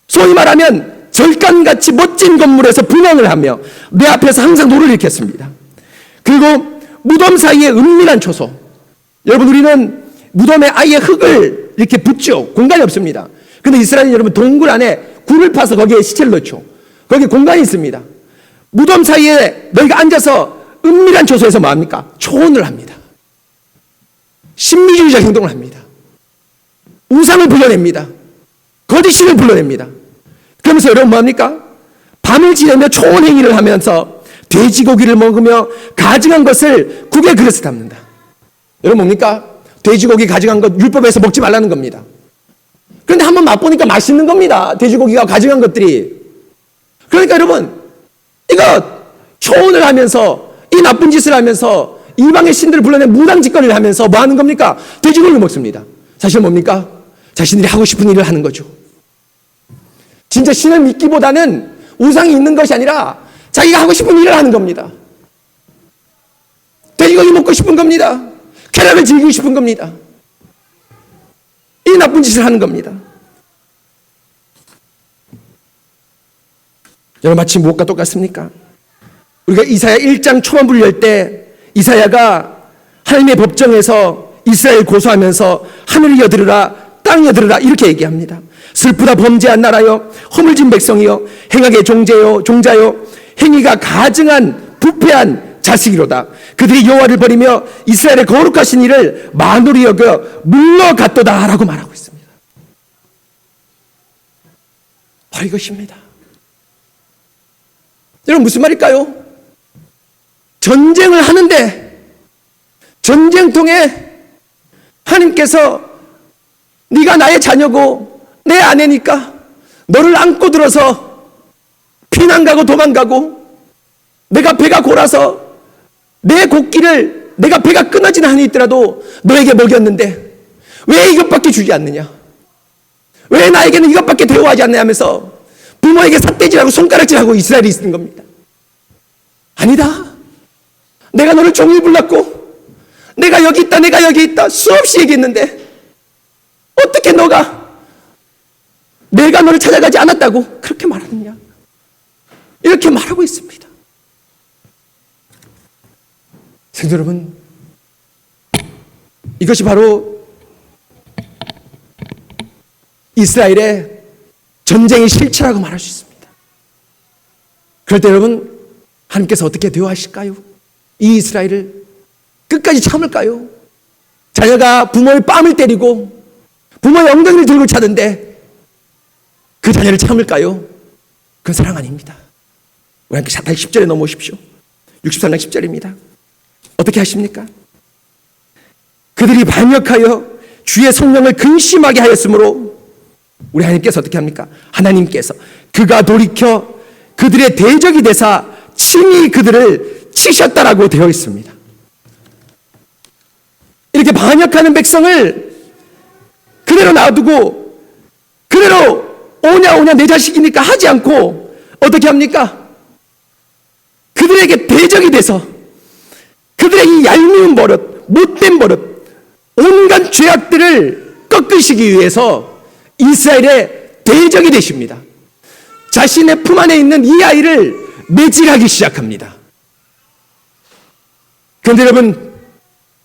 소위 말하면 절간같이 멋진 건물에서 분향을 하며 내 앞에서 항상 노를 일으켰습니다. 그리고 무덤 사이에 은밀한 초소. 여러분, 우리는 무덤에 아예 흙을 이렇게 붓죠. 공간이 없습니다. 근데 이스라엘은 여러분 동굴 안에 굴을 파서 거기에 시체를 넣죠. 거기 공간이 있습니다. 무덤 사이에 너희가 앉아서 은밀한 초소에서 뭐합니까? 초혼을 합니다. 신비주의적 행동을 합니다. 우상을 불러냅니다. 거짓신을 불러냅니다. 그러면서 여러분 뭐합니까? 밤을 지내며 초혼 행위를 하면서 돼지고기를 먹으며 가증한 것을 국의 그릇에 담는다. 여러분 뭡니까? 돼지고기 가증한 것 율법에서 먹지 말라는 겁니다. 그런데 한번 맛보니까 맛있는 겁니다. 돼지고기가 가증한 것들이. 그러니까 여러분 이거 초혼을 하면서 이 나쁜 짓을 하면서 이방의 신들을 불러내 무당짓거리를 하면서 뭐 하는 겁니까? 돼지고기를 먹습니다. 사실 뭡니까? 자신들이 하고 싶은 일을 하는 거죠. 진짜 신을 믿기보다는 우상이 있는 것이 아니라 자기가 하고 싶은 일을 하는 겁니다. 돼지고기 먹고 싶은 겁니다. 쾌락을 즐기고 싶은 겁니다. 이 나쁜 짓을 하는 겁니다. 여러분 마치 무엇과 똑같습니까? 우리가 이사야 1장 초반부를 열 때 이사야가 하나님의 법정에서 이스라엘 고소하면서 하늘이여 들으라 땅이여 들으라 이렇게 얘기합니다. 슬프다 범죄한 나라여 허물진 백성이여 행악의 종자여 행위가 가증한 부패한 자식이로다. 그들이 여호와를 버리며 이스라엘의 거룩하신 이를 만홀히 여겨 물러갔도다 라고 말하고 있습니다. 바로 이것입니다. 여러분 무슨 말일까요? 전쟁을 하는데 전쟁통에 하나님께서 네가 나의 자녀고 내 아내니까 너를 안고 들어서 피난 가고 도망가고 내가 배가 골아서 내 곡기를 내가 배가 끊어지는 한이 있더라도 너에게 먹였는데 왜 이것밖에 주지 않느냐? 왜 나에게는 이것밖에 대우하지 않느냐 하면서 부모에게 삿대질하고 손가락질하고 이스라엘이 있는 겁니다. 아니다. 내가 너를 종일 불렀고 내가 여기 있다 내가 여기 있다 수없이 얘기했는데 어떻게 너가 내가 너를 찾아가지 않았다고 그렇게 말하느냐? 이렇게 말하고 있습니다. 성도 여러분, 이것이 바로 이스라엘의 전쟁의 실체라고 말할 수 있습니다. 그럴 때 여러분 하나님께서 어떻게 대우하실까요? 이 이스라엘을 끝까지 참을까요? 자녀가 부모의 뺨을 때리고 부모의 엉덩이를 들고 차는데 그 자녀를 참을까요? 그건 사랑 아닙니다. 우리 함께 다시 10절에 넘어오십시오. 63장 10절입니다. 어떻게 하십니까? 그들이 반역하여 주의 성령을 근심하게 하였으므로 우리 하나님께서 어떻게 합니까? 하나님께서 그가 돌이켜 그들의 대적이 되사 친히 그들을 치셨다라고 되어 있습니다. 이렇게 반역하는 백성을 그대로 놔두고 그대로 오냐 오냐 내 자식이니까 하지 않고 어떻게 합니까? 그들에게 대적이 돼서 그들의 이 얄미운 버릇, 못된 버릇, 온갖 죄악들을 꺾으시기 위해서 이스라엘의 대적이 되십니다. 자신의 품 안에 있는 이 아이를 매질하기 시작합니다. 그런데 여러분,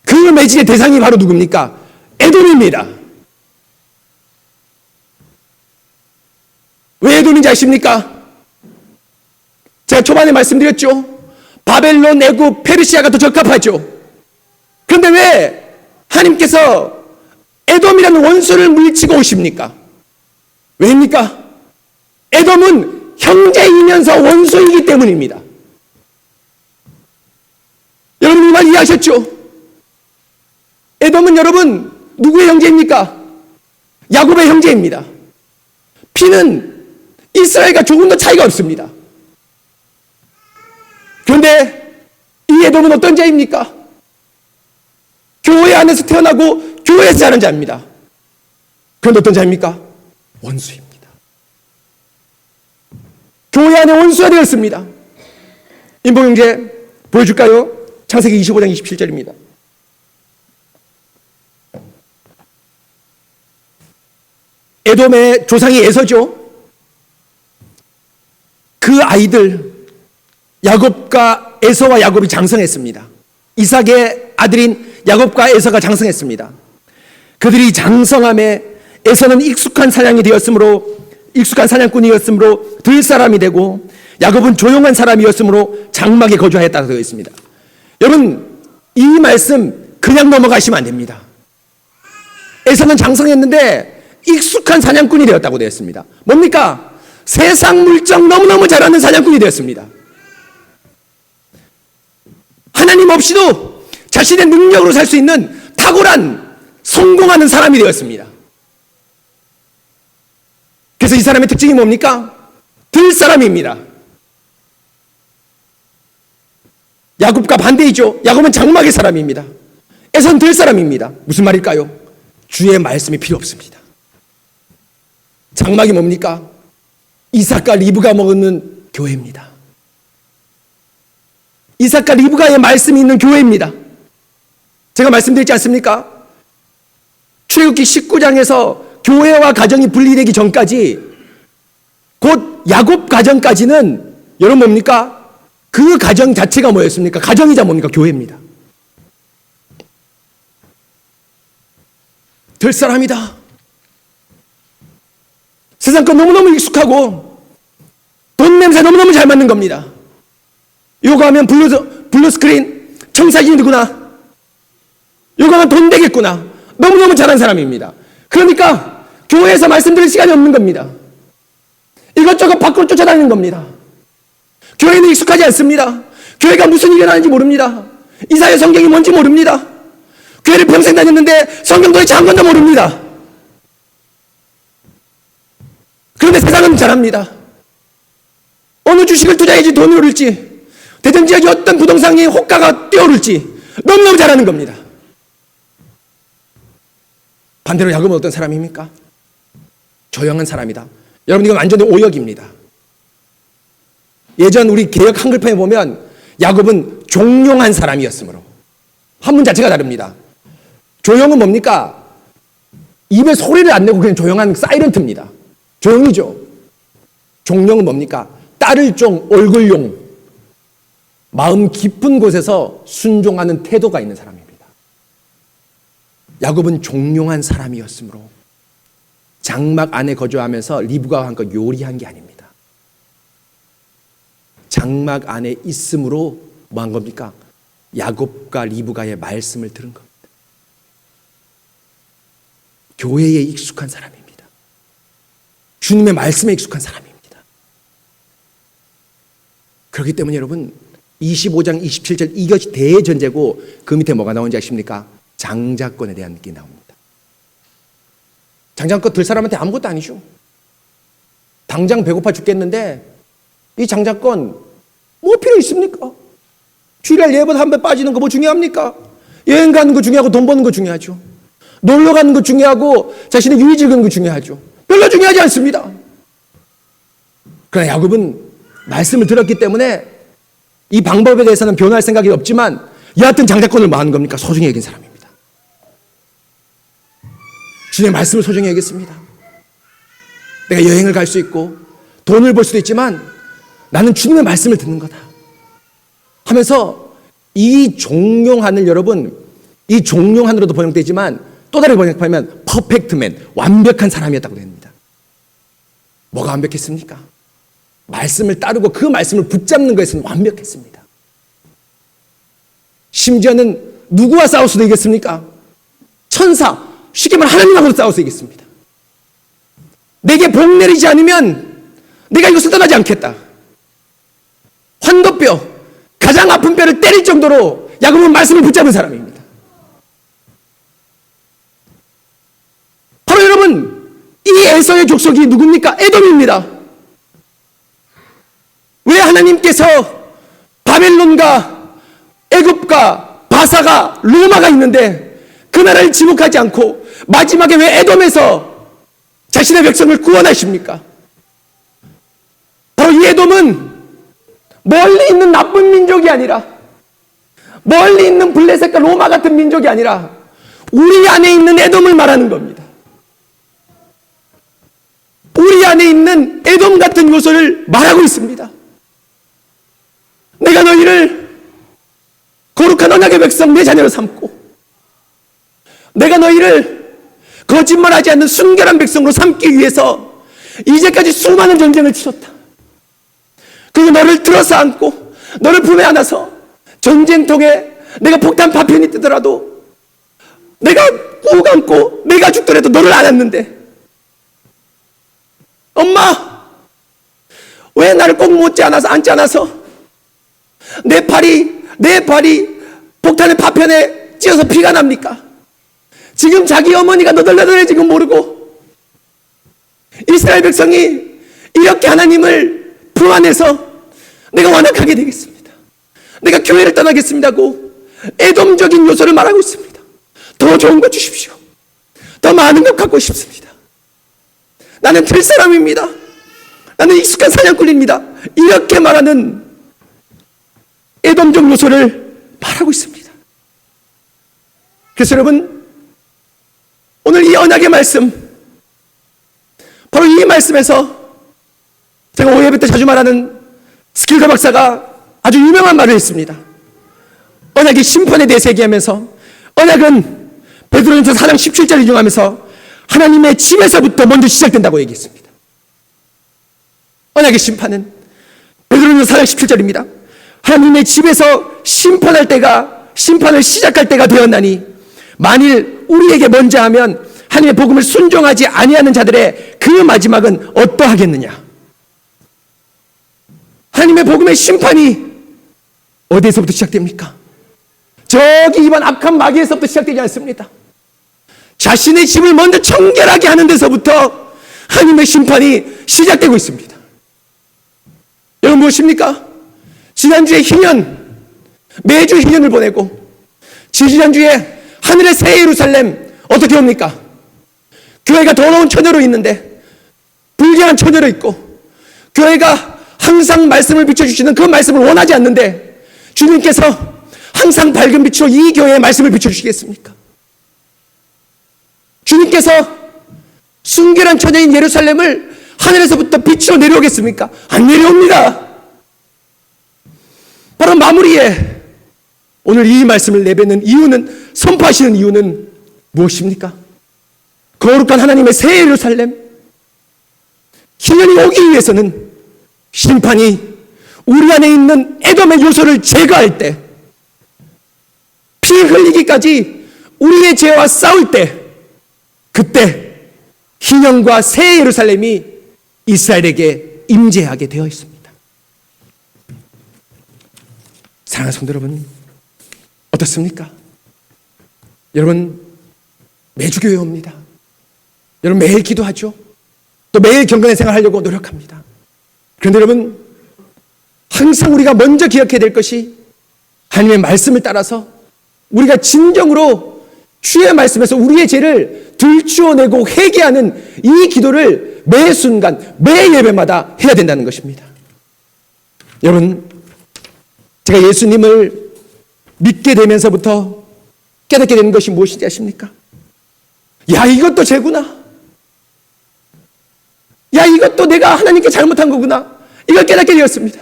그 매질의 대상이 바로 누굽니까? 에돔입니다. 왜 에돔인지 아십니까? 제가 초반에 말씀드렸죠. 바벨론, 애굽, 페르시아가 더 적합하죠. 그런데 왜 하나님께서 에돔이라는 원수를 물리치고 오십니까? 왜입니까? 에돔은 형제이면서 원수이기 때문입니다. 여러분 이 말 이해하셨죠? 에돔은 여러분 누구의 형제입니까? 야곱의 형제입니다. 피는 이스라엘과 조금 더 차이가 없습니다. 그런데 이 에돔은 어떤 자입니까? 교회 안에서 태어나고 교회에서 자란 자입니다. 그런데 어떤 자입니까? 원수입니다. 교회 안에 원수가 되었습니다. 인보형제 보여줄까요? 창세기 25장 27절입니다. 에돔의 조상이 에서죠. 그 아이들 야곱과 에서와 야곱이 장성했습니다. 이삭의 아들인 야곱과 에서가 장성했습니다. 그들이 장성함에 에서는 익숙한 사냥꾼이었으므로 들 사람이 되고 야곱은 조용한 사람이었으므로 장막에 거주하였다고 되어 있습니다. 여러분 이 말씀 그냥 넘어가시면 안 됩니다. 에서는 장성했는데 익숙한 사냥꾼이 되었다고 되어 있습니다. 뭡니까? 세상 물정 너무너무 잘하는 사냥꾼이 되었습니다. 하나님 없이도 자신의 능력으로 살 수 있는 탁월한 성공하는 사람이 되었습니다. 그래서 이 사람의 특징이 뭡니까? 들 사람입니다. 야곱과 반대이죠. 야곱은 장막의 사람입니다. 에서는 들 사람입니다. 무슨 말일까요? 주의 말씀이 필요 없습니다. 장막이 뭡니까? 이삭과 리브가 먹는 교회입니다. 이삭과 리브가의 말씀이 있는 교회입니다. 제가 말씀드렸지 않습니까? 출애굽기 19장에서 교회와 가정이 분리되기 전까지 곧 야곱 가정까지는 여러분 뭡니까? 그 가정 자체가 뭐였습니까? 가정이자 뭡니까? 교회입니다. 될 사람이다. 세상 건 너무너무 익숙하고 돈 냄새 너무너무 잘 맞는 겁니다. 요거 하면 블루 스크린 청사진이 누구나 요거 하면 돈 되겠구나. 너무너무 잘한 사람입니다. 그러니까 교회에서 말씀드릴 시간이 없는 겁니다. 이것저것 밖으로 쫓아다니는 겁니다. 교회는 익숙하지 않습니다. 교회가 무슨 일이 일어나는지 모릅니다. 이사야 성경이 뭔지 모릅니다. 교회를 평생 다녔는데 성경 도대체 한 권도 모릅니다. 그런데 세상은 잘합니다. 어느 주식을 투자해야지 돈이 오를지, 대전 지역의 어떤 부동산이 호가가 뛰어오를지 너무너무 잘하는 겁니다. 반대로 야곱은 어떤 사람입니까? 조용한 사람이다. 여러분 이건 완전히 오역입니다. 예전 우리 개역 한글판에 보면 야곱은 종용한 사람이었으므로 한문 자체가 다릅니다. 조용은 뭡니까? 입에 소리를 안 내고 그냥 조용한 사이런트입니다. 조용이죠. 종용은 뭡니까? 딸을 종, 얼굴용, 마음 깊은 곳에서 순종하는 태도가 있는 사람입니다. 야곱은 종용한 사람이었으므로 장막 안에 거주하면서 리브가와 함께 요리한 게 아닙니다. 장막 안에 있음으로 뭐 한 겁니까? 야곱과 리브가의 말씀을 들은 겁니다. 교회에 익숙한 사람입니다. 주님의 말씀에 익숙한 사람입니다. 그렇기 때문에 여러분 25장 27절 이것이 대전제고 그 밑에 뭐가 나오는지 아십니까? 장자권에 대한 게 나옵니다. 장자권 들 사람한테 아무것도 아니죠. 당장 배고파 죽겠는데 이 장자권 뭐 필요 있습니까? 주일날 예배보다 한 배 빠지는 거 뭐 중요합니까? 여행 가는 거 중요하고 돈 버는 거 중요하죠. 놀러 가는 거 중요하고 자신의 유의 즐기는 거 중요하죠. 별로 중요하지 않습니다. 그러나 야곱은 말씀을 들었기 때문에 이 방법에 대해서는 변할 생각이 없지만 여하튼 장자권을 뭐 하는 겁니까? 소중히 여긴 사람입니다. 주님의 말씀을 소중히 여겼습니다. 내가 여행을 갈 수 있고 돈을 벌 수도 있지만 나는 주님의 말씀을 듣는 거다 하면서 이 종용한을 여러분, 이 종용한으로도 번역되지만 또 다르게 번역하면 퍼펙트맨, 완벽한 사람이었다고 됩니다. 뭐가 완벽했습니까? 말씀을 따르고 그 말씀을 붙잡는 것에서는 완벽했습니다. 심지어는 누구와 싸워서도 이겼습니까? 천사, 쉽게 말하면 하나님하고도 싸워서 이겼습니다. 내게 복 내리지 않으면 내가 이것을 떠나지 않겠다. 환도뼈, 가장 아픈 뼈를 때릴 정도로 야곱은 말씀을 붙잡은 사람입니다. 바로 여러분, 이 에서의 족속이 누굽니까? 에돔입니다. 왜 하나님께서 바벨론과 애굽과 바사가 로마가 있는데 그 나라를 지목하지 않고 마지막에 왜 에돔에서 자신의 백성을 구원하십니까? 바로 이 에돔은 멀리 있는 나쁜 민족이 아니라, 멀리 있는 블레셋과 로마 같은 민족이 아니라 우리 안에 있는 에돔을 말하는 겁니다. 우리 안에 있는 에돔 같은 요소를 말하고 있습니다. 내가 너희를 거룩한 언약의 백성 내 자녀로 삼고, 내가 너희를 거짓말하지 않는 순결한 백성으로 삼기 위해서 이제까지 수많은 전쟁을 치렀다. 그리고 너를 들어서 안고 너를 품에 안아서 전쟁통에 내가 폭탄 파편이 뜨더라도 내가 꾹 안고 내가 죽더라도 너를 안았는데, 엄마 왜 나를 꼭 못지 않아서 앉지 않아서 내 팔이 폭탄의 파편에 찧어서 피가 납니까? 지금 자기 어머니가 너덜너덜해지고 모르고 이스라엘 백성이 이렇게 하나님을 품 안에서 내가 완악하게 되겠습니다. 내가 교회를 떠나겠습니다고 애돔적인 요소를 말하고 있습니다. 더 좋은 것 주십시오. 더 많은 것 갖고 싶습니다. 나는 될 사람입니다. 나는 익숙한 사냥꾼입니다. 이렇게 말하는 애돔적 요소를 말하고 있습니다. 그래서 여러분, 오늘 이 언약의 말씀, 바로 이 말씀에서 제가 오예배 때 자주 말하는 스킬가 박사가 아주 유명한 말을 했습니다. 언약의 심판에 대해서 얘기하면서, 언약은 베드로전서 4장 17절 인용하면서 하나님의 집에서부터 먼저 시작된다고 얘기했습니다. 언약의 심판은 베드로전서 4장 17절입니다. 하나님의 집에서 심판을 시작할 때가 되었나니 만일 우리에게 먼저 하면 하나님의 복음을 순종하지 아니하는 자들의 그 마지막은 어떠하겠느냐. 하나님의 복음의 심판이 어디에서부터 시작됩니까? 저기 이번 악한 마귀에서부터 시작되지 않습니다. 자신의 집을 먼저 청결하게 하는 데서부터 하나님의 심판이 시작되고 있습니다. 여러분 무엇입니까? 지난주에 희년, 매주 희년을 보내고 지지난주에 하늘의 새 예루살렘 어떻게 옵니까? 교회가 더러운 처녀로 있는데 불결한 처녀로 있고, 교회가 항상 말씀을 비춰주시는 그 말씀을 원하지 않는데 주님께서 항상 밝은 빛으로 이 교회의 말씀을 비춰주시겠습니까? 주님께서 순결한 처녀인 예루살렘을 하늘에서부터 빛으로 내려오겠습니까? 안 내려옵니다. 바로 마무리에 오늘 이 말씀을 내뱉는 이유는, 선포하시는 이유는 무엇입니까? 거룩한 하나님의 새 예루살렘, 희년이 오기 위해서는 심판이 우리 안에 있는 에돔의 요소를 제거할 때, 피 흘리기까지 우리의 죄와 싸울 때, 그때 희년과 새 예루살렘이 이스라엘에게 임재하게 되어 있습니다. 사랑하는 성도 여러분, 어떻습니까? 여러분 매주 교회 옵니다. 여러분 매일 기도하죠. 또 매일 경건의 생활하려고 노력합니다. 그런데 여러분, 항상 우리가 먼저 기억해야 될 것이 하나님의 말씀을 따라서 우리가 진정으로 주의 말씀에서 우리의 죄를 들추어내고 회개하는 이 기도를 매 순간, 매 예배마다 해야 된다는 것입니다. 여러분, 제가 예수님을 믿게 되면서부터 깨닫게 되는 것이 무엇인지 아십니까? 야, 이것도 죄구나. 야, 이것도 내가 하나님께 잘못한 거구나. 이걸 깨닫게 되었습니다.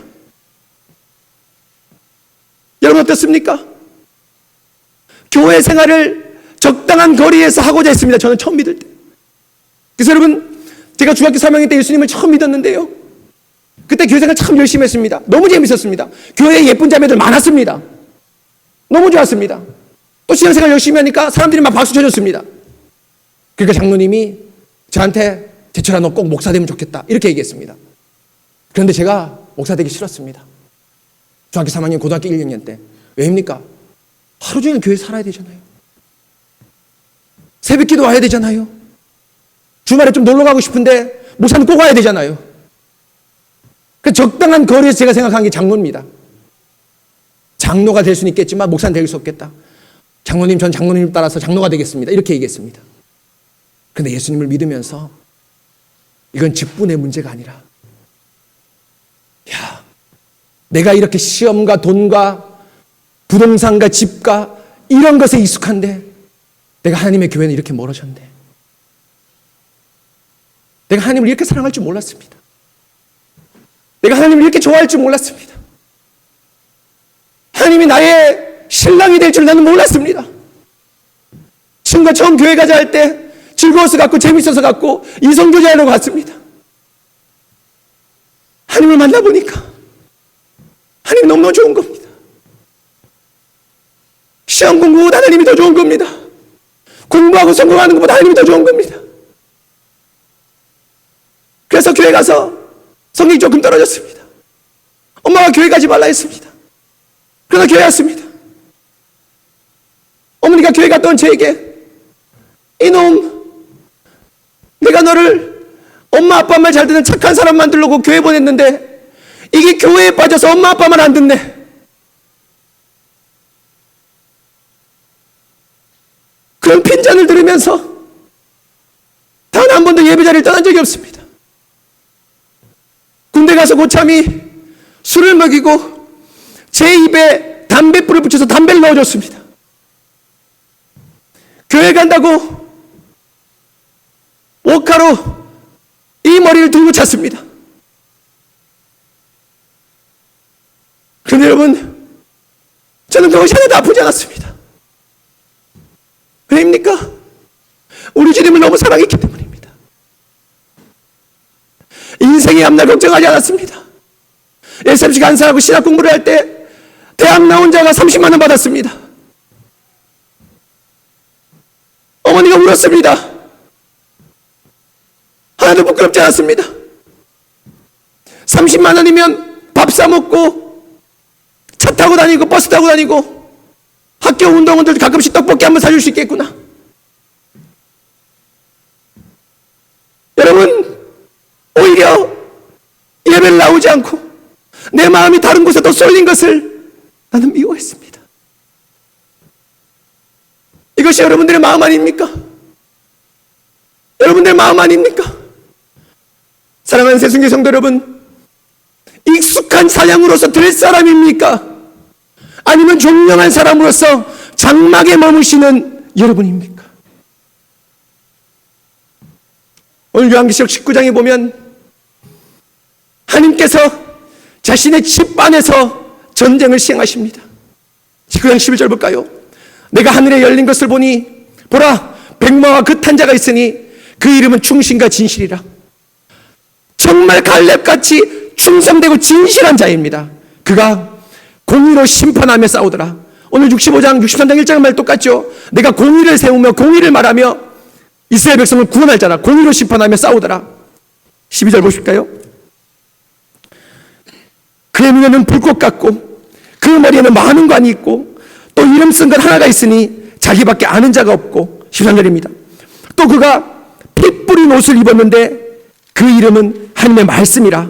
여러분 어떻습니까? 교회 생활을 적당한 거리에서 하고자 했습니다. 저는 처음 믿을 때. 그래서 여러분, 제가 중학교 3학년 때 예수님을 처음 믿었는데요. 그때 교회 생활 참 열심히 했습니다. 너무 재밌었습니다. 교회에 예쁜 자매들 많았습니다. 너무 좋았습니다. 또 신앙생활 열심히 하니까 사람들이 막 박수 쳐줬습니다. 그러니까 장로님이 저한테 제철아 너 꼭 목사 되면 좋겠다 이렇게 얘기했습니다. 그런데 제가 목사 되기 싫었습니다. 중학교 3학년 고등학교 1, 2학년 때. 왜입니까? 하루 종일 교회 살아야 되잖아요. 새벽기도 와야 되잖아요. 주말에 좀 놀러 가고 싶은데 목사는 꼭 와야 되잖아요. 그 적당한 거리에서 제가 생각한 게 장로입니다. 장로가 될 수는 있겠지만 목사는 될 수 없겠다. 장로님, 전 장로님 따라서 장로가 되겠습니다. 이렇게 얘기했습니다. 그런데 예수님을 믿으면서 이건 직분의 문제가 아니라, 야, 내가 이렇게 시험과 돈과 부동산과 집과 이런 것에 익숙한데 내가 하나님의 교회는 이렇게 멀어졌네. 내가 하나님을 이렇게 사랑할 줄 몰랐습니다. 내가 하나님을 이렇게 좋아할 줄 몰랐습니다. 하나님이 나의 신랑이 될 줄 나는 몰랐습니다. 친구가 처음 교회 가자 할 때 즐거워서 갔고 재밌어서 갔고 이성교제 하려고 갔습니다. 하나님을 만나보니까 하나님 너무너무 좋은 겁니다. 시험 공부보다 하나님이 더 좋은 겁니다. 공부하고 성공하는 것보다 하나님이 더 좋은 겁니다. 그래서 교회 가서 성격이 조금 떨어졌습니다. 엄마가 교회 가지 말라 했습니다. 그러나 교회 왔습니다. 어머니가 교회 갔다 온 저에게 이놈, 내가 너를 엄마 아빠 말 잘 듣는 착한 사람 만들려고 교회 보냈는데 이게 교회에 빠져서 엄마 아빠 말 안 듣네. 그런 핀잔을 들으면서 단 한 번도 예배자리를 떠난 적이 없습니다. 군대 가서 고참이 술을 먹이고 제 입에 담뱃불을 붙여서 담배를 넣어줬습니다. 교회 간다고 옷가로 이 머리를 들고 찼습니다. 그런데 여러분, 저는 그것이 하나도 아프지 않았습니다. 왜입니까? 우리 주님을 너무 사랑했기 때문입니다. 인생의 앞날 걱정하지 않았습니다. SMC 간사하고 신학 공부를 할 때 대학 나온 자가 30만 원 받았습니다. 어머니가 울었습니다. 하나도 부끄럽지 않았습니다. 30만 원이면 밥 사 먹고 차 타고 다니고 버스 타고 다니고 학교 운동원들 가끔씩 떡볶이 한번 사줄 수 있겠구나. 여러분, 오히려 예배를 나오지 않고 내 마음이 다른 곳에 더 쏠린 것을 나는 미워했습니다. 이것이 여러분들의 마음 아닙니까? 여러분들의 마음 아닙니까? 사랑하는 새순교 성도 여러분, 익숙한 사냥으로서 될 사람입니까? 아니면 종명한 사람으로서 장막에 머무시는 여러분입니까? 오늘 요한계시록 19장에 보면 하나님께서 자신의 집 안에서 전쟁을 시행하십니다. 19장 11절 볼까요? 내가 하늘에 열린 것을 보니 보라, 백마와 그 탄 자가 있으니 그 이름은 충신과 진실이라. 정말 갈렙같이 충성되고 진실한 자입니다. 그가 공의로 심판하며 싸우더라. 오늘 65장 63장 1장 말 똑같죠. 내가 공의를 세우며 공의를 말하며 이스라엘 백성을 구원할 자라. 공의로 심판하며 싸우더라. 12절 보실까요? 그의 눈에는 불꽃 같고 그 머리에는 많은 관이 있고 또 이름 쓴 것 하나가 있으니 자기밖에 아는 자가 없고. 13절입니다. 또 그가 피 뿌린 옷을 입었는데 그 이름은 하나님의 말씀이라.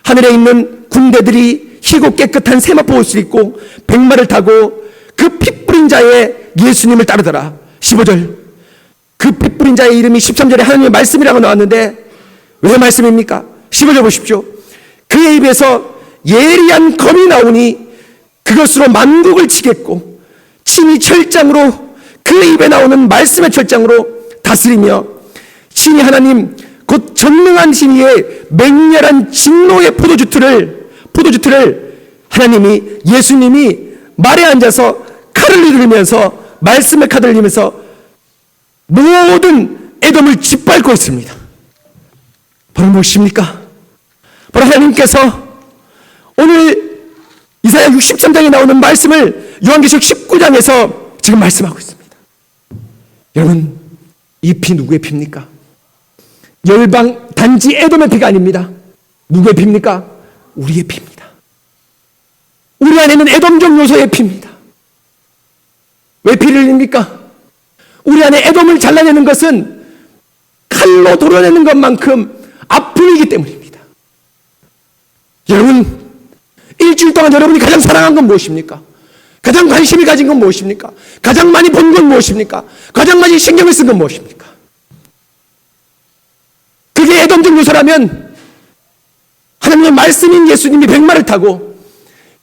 하늘에 있는 군대들이 희고 깨끗한 세마포 옷을 입고 백마를 타고 그 피 뿌린 자의 예수님을 따르더라. 15절. 그 핏부린 자의 이름이 13절에 하나님의 말씀이라고 나왔는데 왜 말씀입니까? 15절 보십시오. 그의 입에서 예리한 검이 나오니 그것으로 만국을 치겠고 친히 철장으로 그 입에 나오는 말씀의 철장으로 다스리며 친히 하나님 곧 전능한 신이의 맹렬한 진노의 포도주틀을 하나님이 예수님이 말에 앉아서 칼을 휘두르면서 말씀의 칼을 흘리면서 모든 에돔을 짓밟고 있습니다. 바로 무엇입니까? 바로 하나님께서 오늘 이사야 63장에 나오는 말씀을 요한계시록 19장에서 지금 말씀하고 있습니다. 여러분, 이 피 누구의 피입니까? 열방 단지 에돔의 피가 아닙니다. 누구의 피입니까? 우리의 피입니다. 우리 안에는 에돔적 요소의 피입니다. 왜 피를 흘립니까? 우리 안에 에돔을 잘라내는 것은 칼로 도려내는 것만큼 아픔이기 때문입니다. 여러분, 일주일 동안 여러분이 가장 사랑한 건 무엇입니까? 가장 관심이 가진 건 무엇입니까? 가장 많이 본 건 무엇입니까? 가장 많이 신경을 쓴 건 무엇입니까? 그게 에돔적 요소라면 하나님의 말씀인 예수님이 백마를 타고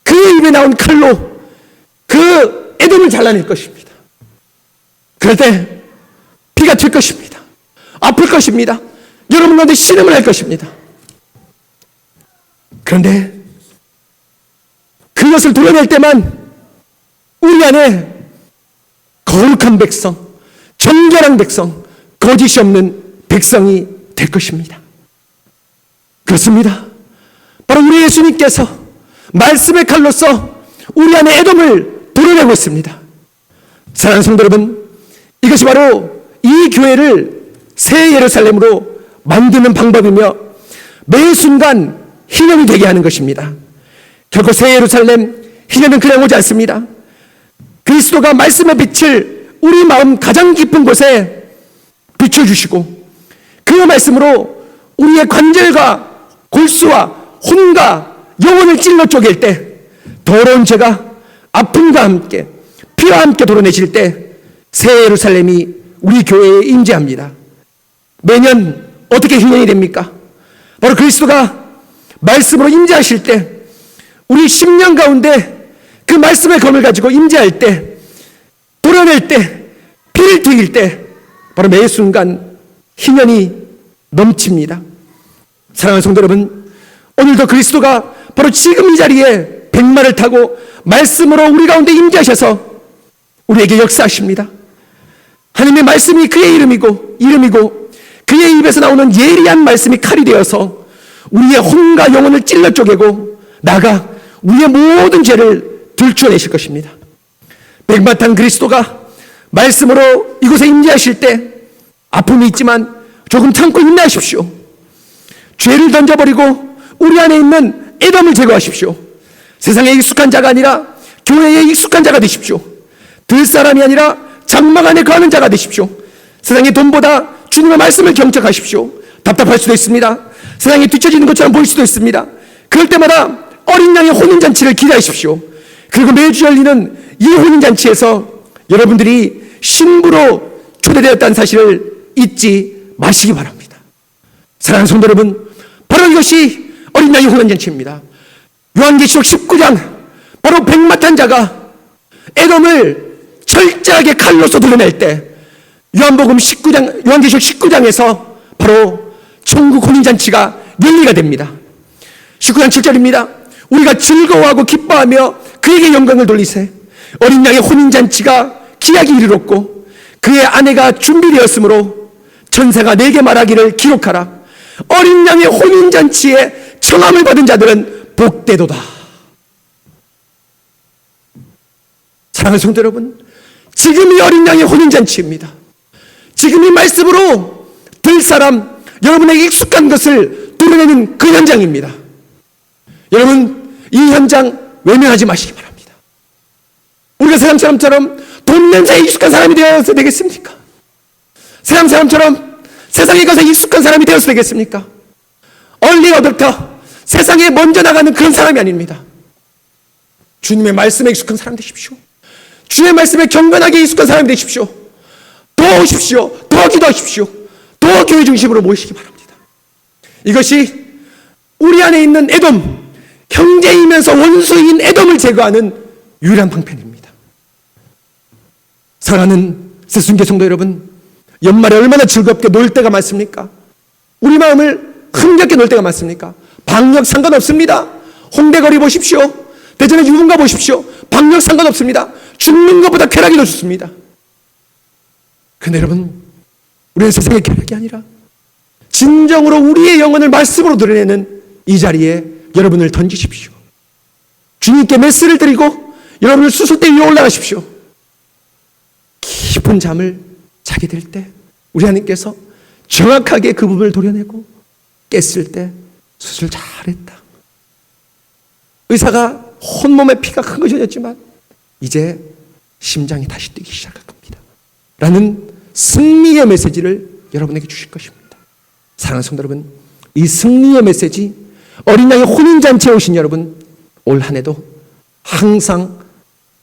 그 입에 나온 칼로 그 에돔을 잘라낼 것입니다. 그럴 때 피가 튈 것입니다. 아플 것입니다. 여러분 가운데 신음을 할 것입니다. 그런데 그것을 도려낼 때만 우리 안에 거룩한 백성, 정결한 백성, 거짓이 없는 백성이 될 것입니다. 그렇습니다. 바로 우리 예수님께서 말씀의 칼로서 우리 안에 에돔을 도려내고 있습니다. 사랑하는 성도 여러분, 이것이 바로 이 교회를 새 예루살렘으로 만드는 방법이며 매 순간 희년이 되게 하는 것입니다. 결코 새 예루살렘 희년은 그냥 오지 않습니다. 그리스도가 말씀의 빛을 우리 마음 가장 깊은 곳에 비춰주시고 그 말씀으로 우리의 관절과 골수와 혼과 영혼을 찔러 쪼갤 때 더러운 죄가 아픔과 함께 피와 함께 도려내실 때 새 예루살렘이 우리 교회에 임재합니다. 매년 어떻게 희년이 됩니까? 바로 그리스도가 말씀으로 임재하실 때 우리 10년 가운데 그 말씀의 검을 가지고 임재할 때 도려낼 때 피를 튀길 때 바로 매 순간 희년이 넘칩니다. 사랑하는 성도 여러분, 오늘도 그리스도가 바로 지금 이 자리에 백마를 타고 말씀으로 우리 가운데 임재하셔서 우리에게 역사하십니다. 하나님의 말씀이 그의 이름이고 그의 입에서 나오는 예리한 말씀이 칼이 되어서 우리의 혼과 영혼을 찔러 쪼개고 나아가 우리의 모든 죄를 들추어내실 것입니다. 백마탄 그리스도가 말씀으로 이곳에 임재하실 때 아픔이 있지만 조금 참고 인내하십시오. 죄를 던져버리고 우리 안에 있는 에돔을 제거하십시오. 세상에 익숙한 자가 아니라 교회에 익숙한 자가 되십시오. 들 사람이 아니라 장막 안에 거하는 자가 되십시오. 세상의 돈보다 주님의 말씀을 경청하십시오. 답답할 수도 있습니다. 세상에 뒤처지는 것처럼 보일 수도 있습니다. 그럴 때마다 어린 양의 혼인잔치를 기다리십시오. 그리고 매주 열리는 이 혼인잔치에서 여러분들이 신부로 초대되었다는 사실을 잊지 마시기 바랍니다. 사랑하는 성도 여러분, 바로 이것이 어린 양의 혼인잔치입니다. 요한계시록 19장 바로 백마탄 자가 에돔을 철저하게 칼로서 도려낼 때 요한계시록 19장에서 바로 천국 혼인잔치가 열리게 됩니다. 19장 7절입니다. 우리가 즐거워하고 기뻐하며 그에게 영광을 돌리세. 어린 양의 혼인잔치가 기약이 이르렀고 그의 아내가 준비되었으므로 천사가 내게 말하기를 기록하라. 어린 양의 혼인잔치에 청함을 받은 자들은 복되도다. 사랑하는 성도 여러분, 지금이 어린 양의 혼인잔치입니다. 지금 이 말씀으로 될 사람, 여러분에게 익숙한 것을 도려내는 그 현장입니다. 여러분, 이 현장 외면하지 마시기 바랍니다. 우리가 세상 사람처럼 돈 냄새에 익숙한 사람이 되어서 되겠습니까? 세상 사람처럼 세상의 것에 익숙한 사람이 되어서 되겠습니까? 얼리 어댑터, 세상에 먼저 나가는 그런 사람이 아닙니다. 주님의 말씀에 익숙한 사람 되십시오. 주의 말씀에 경건하게 익숙한 사람이 되십시오. 더 오십시오. 더 더 기도하십시오. 더 교회 중심으로 모이시기 바랍니다. 이것이 우리 안에 있는 에돔, 형제이면서 원수인 에돔을 제거하는 유일한 방편입니다. 사랑하는 새순교 성도 여러분, 연말에 얼마나 즐겁게 놀 때가 많습니까? 우리 마음을 흥겹게 놀 때가 많습니까? 방역 상관없습니다. 홍대 거리 보십시오. 대전의 유흥가 보십시오. 방역 상관없습니다. 죽는 것보다 쾌락이 더 좋습니다. 그런데 여러분, 우리는 세상의 쾌락이 아니라 진정으로 우리의 영혼을 말씀으로 드러내는 이 자리에 여러분을 던지십시오. 주님께 메시를 드리고 여러분을 수술대 위에 올라가십시오. 깊은 잠을 자게 될 때 우리 하나님께서 정확하게 그 부분을 도려내고 깼을 때 수술 잘했다. 의사가 혼몸에 피가 흥거져졌지만 이제 심장이 다시 뛰기 시작할 겁니다. 라는 승리의 메시지를 여러분에게 주실 것입니다. 사랑하는 성도 여러분, 이 승리의 메시지, 어린 양의 혼인잔치에 오신 여러분, 올 한 해도 항상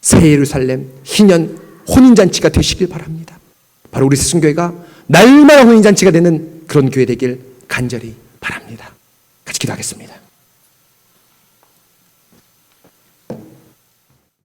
새 예루살렘 희년 혼인잔치가 되시길 바랍니다. 바로 우리 새순교회가 날마다 혼인잔치가 되는 그런 교회 되길 간절히 바랍니다. 같이 기도하겠습니다.